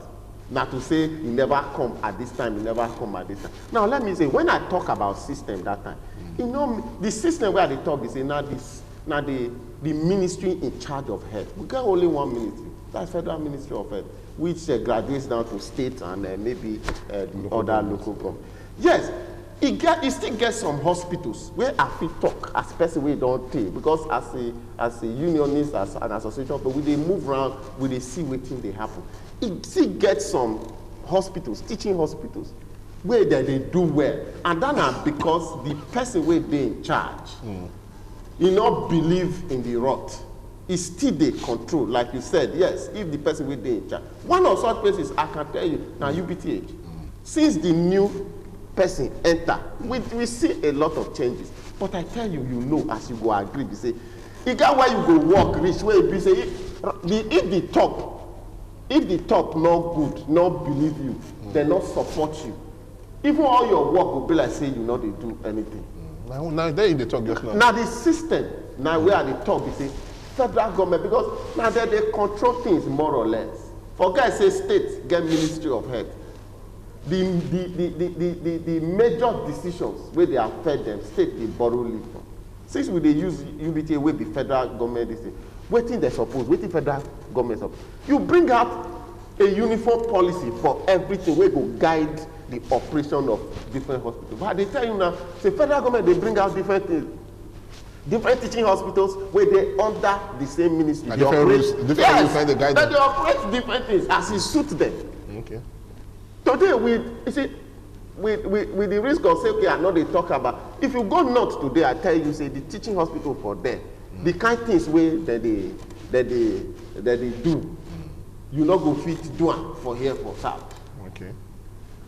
Now to say you never come at this time, you never come at this time. Now let me say when I talk about system that time, you know the system where they talk is now the ministry in charge of health. We got only one ministry. That's Federal Ministry of Health, which graduates down to state and maybe the other local government. Yes, it still gets some hospitals where I feel talk as person we don't take because as a unionist, as an association, but when they move around, when they see what thing they happen. It still gets some hospitals, teaching hospitals, where they do well. And that because the person where they in charge, you not believe in the rot. It's still they control. Like you said, yes, if the person where they in charge. One of such places, I can tell you, now UPTH, since the new person enter, we see a lot of changes. But I tell you, you know, as you go agree, you say, you got where you go walk, reach where you say, if the top not good, not believe you, they not support you. Even all your work will be like say you not they do anything. Now they in the talk just now. Now the system, now where are the talk, they say federal government, because now they control things more or less. For guys say state get Ministry of Health. The major decisions where they affect them, state they borrow leave from. Since we dey use UBTA wey be federal government this thing, wetin they suppose, wetin federal government suppose. You bring out a uniform policy for everything wey go guide the operation of different hospitals. But they tell you now, say federal government they bring out different things. Different teaching hospitals where they under the same ministry. They different operate, rules, different yes, rules find the guidance. but they operate different things as it suits them. Okay. Today, you see, with the risk of say, okay, I know they talk about. If you go north today, I tell you, say the teaching hospital for there, the kind things where that they do, you not go fit do am for here for south. Okay.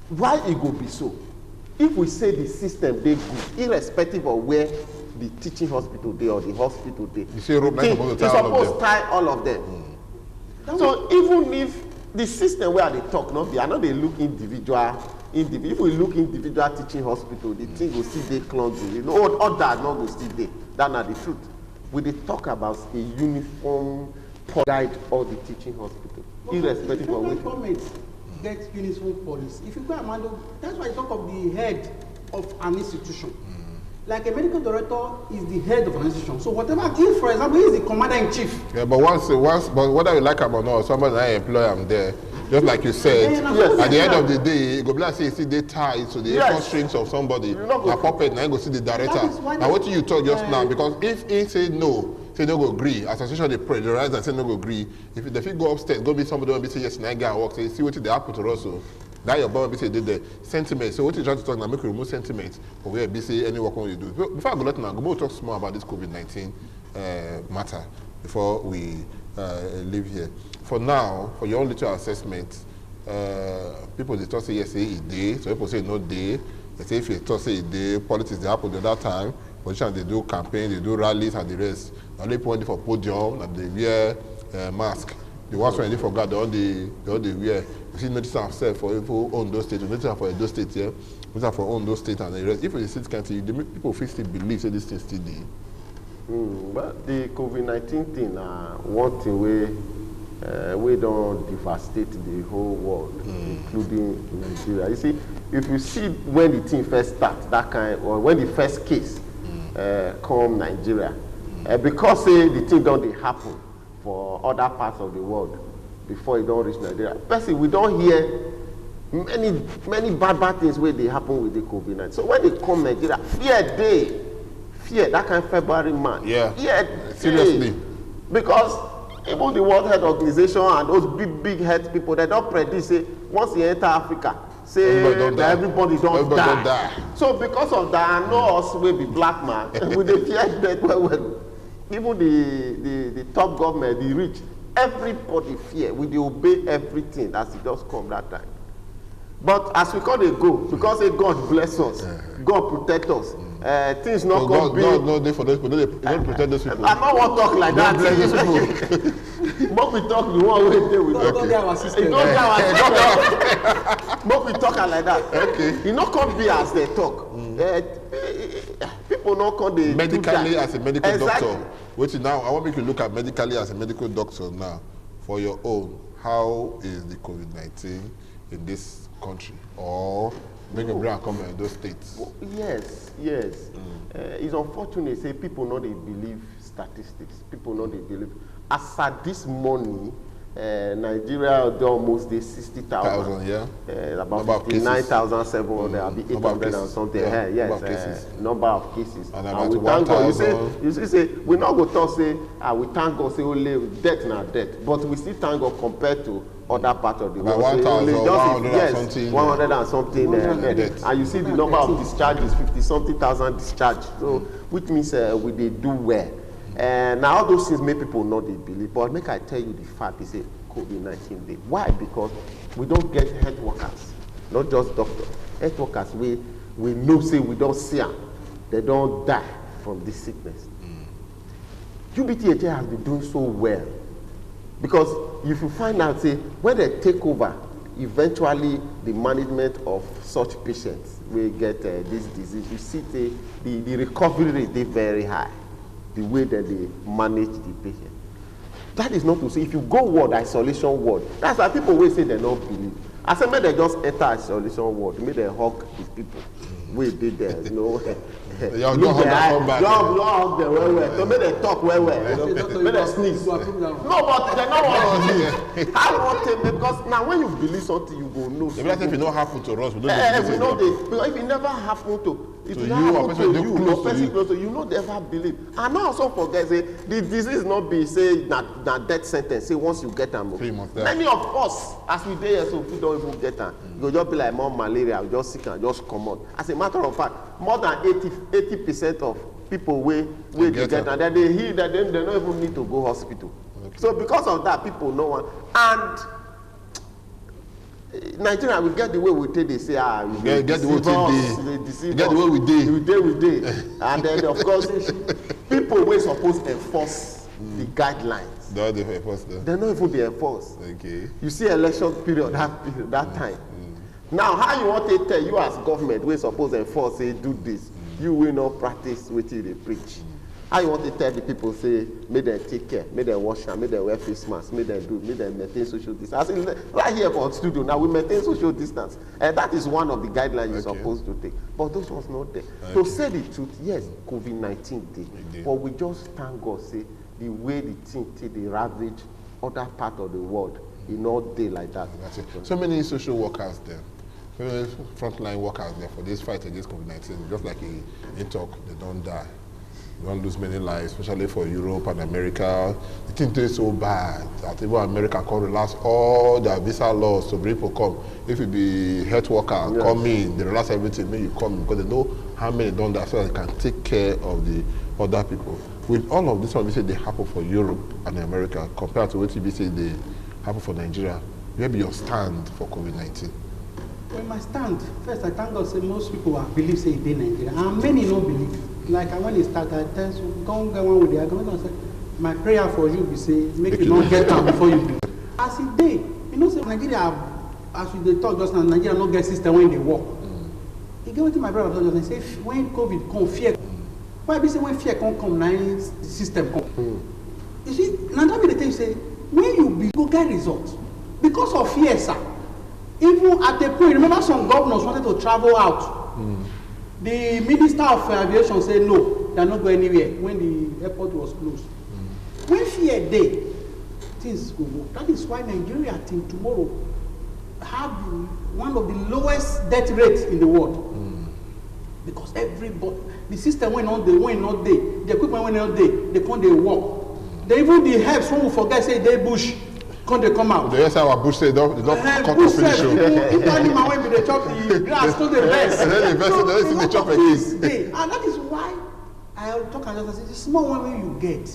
Why it go be so? If we say the system they good, irrespective of where the teaching hospital they or the hospital they, you say rope it's supposed to tie all of them. So even if the system where they talk, not be, I know they look individual. If we look individual teaching hospital, the thing will still they clumsy. You know, all that not go still they. That's not the truth. We they talk about a uniform guide all the teaching hospital, irrespective of which government get uniform policy. If you go Amando, that's why I talk of the head of an institution. Like a medical director is the head of an institution. So whatever, if for example, he is the commander in chief. Yeah, but but whether you like him or not, somebody I employ him there. Just like you said, yes, at the end of the day, go like say they tie to the yes. strings of somebody. A puppet, now go see the director. Now what you talk just now, because if he say no go agree, association they pray, the rise and say no go agree. If they go upstairs, go be somebody will be say yes, now go work. Say see what they happen to us. So that your boy be say did the sentiment. So what you trying to talk now, make you remove sentiment for where be say any work on you do. Before I go let now, go talk more about this COVID-19 matter before we leave here. For now, for your own little assessment, people they talk say yes, say it day. So people say no day. They say if you talk say it day, politics they happen at that time. Politicians they do campaign, they do rallies and the rest. Only people for podium and they wear mask. The ones when they forgot they all they wear. You see notice themselves for Ondo State, notice for Edo State here, notice for Ondo State and the rest. If the state country, people still believe say this thing still day. But the COVID-19 thing, one thing we don't devastate the whole world, including Nigeria. You see, if you see when the thing first starts, that kind, or when the first case come Nigeria, because the thing don't happen for other parts of the world before it don't reach Nigeria. Personally, we don't hear many bad things where they happen with the COVID-19. So when they come Nigeria, fear that kind of February month. Yeah. Fear seriously. Because even the World Health Organization and those big health people, they don't predict say once you enter Africa, say everybody don't die. So because of that, I know us will be black man with the fear that well. Even the top government, the rich, everybody fear. We dey obey everything as it does come that time. But as we call it go, because God bless us, God protect us. Things not so going to be. God no dey for those people. They don't protect those people. I don't want to talk like that. Bless those people. But we talk the one way there with God get our system. But we talk like that. Okay. You not come be as they talk. People not come they medically as a medical exactly. doctor. Which now I want you to look at medically as a medical doctor now for your own. How is the COVID-19 in this country? Or make a brand come in those states? Well, yes. It's unfortunate say people not they believe statistics. People not they believe. As at this morning, Nigeria almost 60,000. Yeah. About 59,700, 800 and something. Yeah. Yes, number of cases. And about we thank God. You 1,000. say we not go talk say we thank God say only death na death, but we still thank God compared to other parts of the world. 100 and something. And you see the number of discharges, 50-something thousand discharge. So which means we they do well. Now all those things make people not they believe. But make I tell you the fact is a COVID-19 day. Why? Because we don't get health workers, not just doctors. Health workers we know say we don't see them. They don't die from this sickness. UBTA has been doing so well. Because if you find out say when they take over, eventually the management of such patients will get this disease. You see the recovery rate is very high. The way that they manage the patient. That is not to say if you go ward, isolation ward, that's why people will say they don't believe. I said, may they just enter isolation ward, may they hug these people. we did there, you know. Don't hug back. Don't hug them well. So make them talk well. Make them sneeze. No, but they don't want to sneeze. I want them because now when you believe something, you go know. If it not happen to us, we don't know because if it never happened to you or person close to you, know they ever believe. And also forget say the disease not be say that death sentence. Say once you get them, 3 months. Many of us, as we dey so we don't even get them. You go just be like more malaria, just sick and just come out. As a matter of fact, more than 80% of people wey they get and then they heal that then they don't even need to go hospital. Okay. So because of that, people know one. And Nigeria, we get the way we take. They say, we get the way we deceive get the way we did. And then of course, people were supposed to enforce the guidelines. They're not even be enforced. Okay. You see election period that time. Now, how you want to tell you as government we're supposed to enforce, say do this, you will not practice what you preach. How you want to tell the people, say, make them take care, make them wash hand, make them wear face masks, make them maintain social distance. Right here for studio, now we maintain social distance. And that is one of the guidelines you're supposed to take. But those ones not there. Okay. To say the truth, yes, COVID-19 did. But we just thank God, say, the way the thing take the ravage other part of the world, it not day like that. That's it. So many social workers there. Frontline workers there for this fight against COVID-19, just like in talk, they don't die. They don't lose many lives, especially for Europe and America. The thing is so bad that even America can relax all their visa laws so people come. If you be health worker, come in, they relax everything, then you come because they know how many don't die so they can take care of the other people. With all of this one, we say they happen for Europe and America compared to what we say they happen for Nigeria. Where be your stand for COVID-19? Well, my stand, first I thank God say most people believe say they Nigeria, and many don't believe. Like when it started, I tell you, go get one with the argument and say, my prayer for you be say, make you not get down before you do. As it day, you know, say Nigeria, as we talk just now, Nigeria not get system when they work. You get what my brother just say, when COVID come, fear. Why be say when fear come, now the system come. You see, now that be the thing say, when you be go get results because of fear, sir. Even at the point, remember some governors wanted to travel out. The Minister of Aviation said no, they are not going anywhere when the airport was closed. When fear day, things go go. That is why Nigeria till tomorrow have one of the lowest death rates in the world. Because everybody, the system went on, they went not there, the equipment went not there, they can't they walk. They even the helps when we forget say they bush. Can't they come out? The yes, our bush say don't cut bush off the show. If animal when they chop the grass, so the best. And then the best, they chop again. And that is why I talk and just say the small one when you get,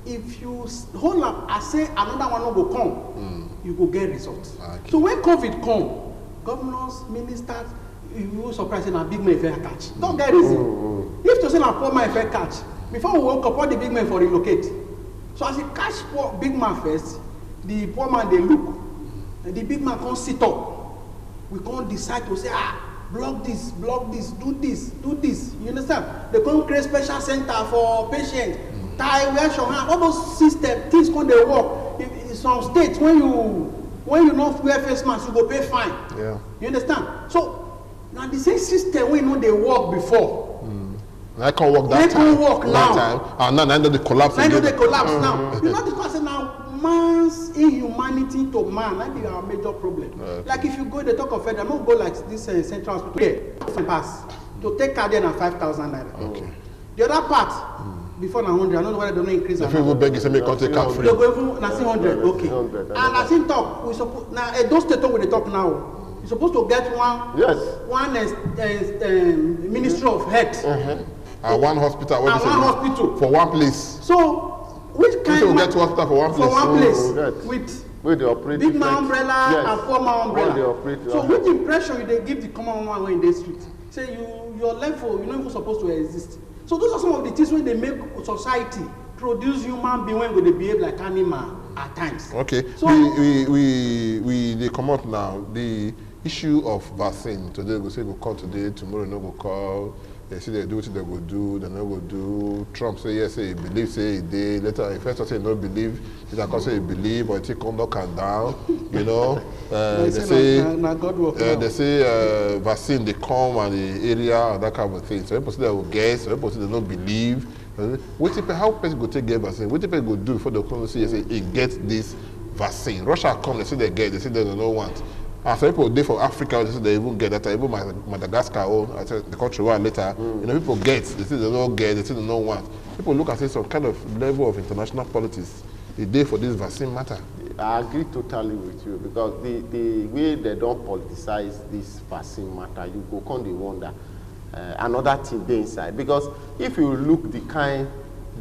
if you hold up, I say another one will come, you go get results. Okay. So when COVID come, governors, ministers, you will surprise in a big man if I catch. Don't get reason. If to say a poor man if I catch, before we woke up, all the big men for relocate. So as you catch poor big man first, the poor man they look, and the big man can't sit up. We can't decide to say, block this, do this. You understand? They can't create special center for patients. Tie, wear your hand, all those systems, things can't they work. In some states, when you not wear face mask, you go pay fine. Yeah. You understand? So now the same system we know they work before. I can't work that time. They can't work now. And now they collapse. Now they collapse now. You know this person now. Man's inhumanity to man, that is our major problem. Like if you go the talk of federal, not go like this central hospital here, pass to take car there na 5,000 naira. Okay. The other part, before na 100, I don't know whether they don't increase. If you beg, you say me can't take car free. They go even na 100, okay. And as in talk, we suppose now those states we dey talk now. You supposed to get one Ministry of Health. One hospital. One hospital for one place. So. Which kind of get hospital for one place? With the big man umbrella and poor man umbrella. So which impression they give the common man when in the street? Say your level, you're not even supposed to exist. So those are some of the things when they make society produce human being when they behave like animal at times. Okay. So we come out now. The issue of vaccine today we say go call today, tomorrow no go call. They say they do what they go do, they not go do. Trump say yes, say he believe, say he did. Later, if first say he don't believe, he can say he believe, but he come back and down. You know, they say vaccine they come and the area and that kind of thing. So people say they will guess, so people say they don't believe. What if how person go take get vaccine? What if people go do before they come say he gets this vaccine? Russia come, they say they get, they say they don't want. And so people there for Africa, they say they even get that. Even Madagascar, I said the country one later, you know, people get, they say they don't get, they say they don't want. People look at it some kind of level of international politics. The day for this vaccine matter. I agree totally with you because the way they don't politicize this vaccine matter, you go come dey wonder another thing dey inside. Because if you look the kind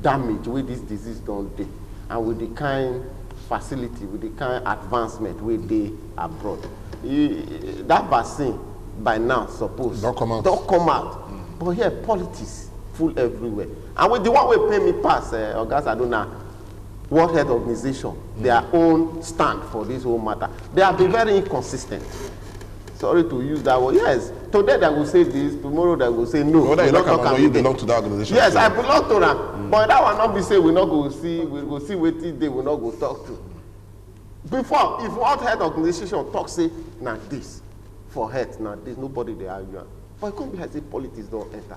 damage where this disease don't do, and with the kind facility, with the kind advancement where they abroad, that vaccine by now suppose don't come out. But here politics full everywhere. And with the one way pay me pass, Oga Saduna, World Health Organization, their own stand for this whole matter. They have been very inconsistent. Sorry to use that word. Yes, today they will say this, tomorrow they will say no. Whether you belong to that organization. Yes, I belong to that. But that will not be say we not go see, we go see what they will not go talk to. Before, if World Health Organization talk say, now this, for health, now this, nobody they argue. But it can't be as if politics don't enter.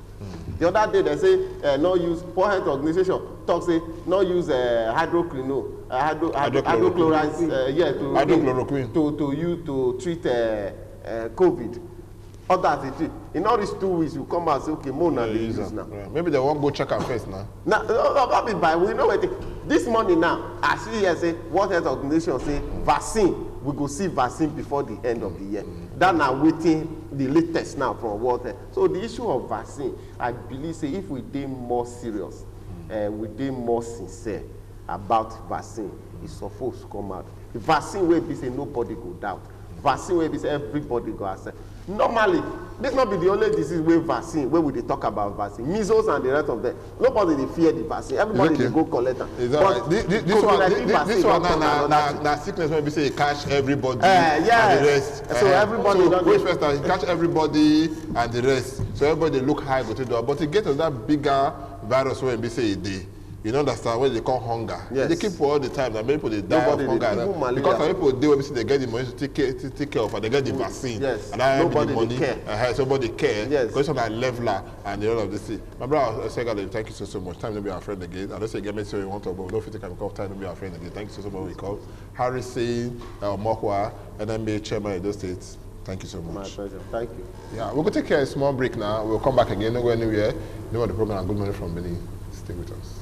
The other day they say no use World Health Organization talk say no use hydrochloroquine, to treat COVID. Others they treat. In all these 2 weeks you come and say okay, more now they use now. Right. Maybe they won't go check am first now. Now, no, by we know what this morning now. I see here say World Health Organization say vaccine. We go see vaccine before the end of the year. That now waiting the latest now from World Health. So the issue of vaccine, I believe say if we dey more serious, we dey more sincere about vaccine, it's supposed to come out. The vaccine will be say nobody go doubt. Vaccine will be say everybody go accept. Normally, this not be the only disease where vaccine, where we dey talk about vaccine. Measles and the rest of them. Nobody dey fear the vaccine. Everybody dey go collect them. Right? This one now sickness when we say it catch everybody and the rest. So everybody wait first it catch everybody and the rest. So everybody look high go to do it. But it get to that bigger virus when we say it dey. You know understand what they call hunger. Yes. They keep for all the time that many people they die of hunger. Because some people they when they get the money to take care of and they get the vaccine. Yes. And nobody money care. Somebody care. Yes. Because some are leveler and the all of this thing. My brother Segale, thank you so much. Time to be our friend again. I don't say get me so you want to, but we don't fit take a time to be our friend again. Thank you so much. We call Harrison Mokwa, NMA chairman of those states. Thank you so much. My pleasure. Thank you. Yeah, we're going to take a small break now. We'll come back again. Don't go anywhere. You know what the program and good morning from Benin. Stay with us.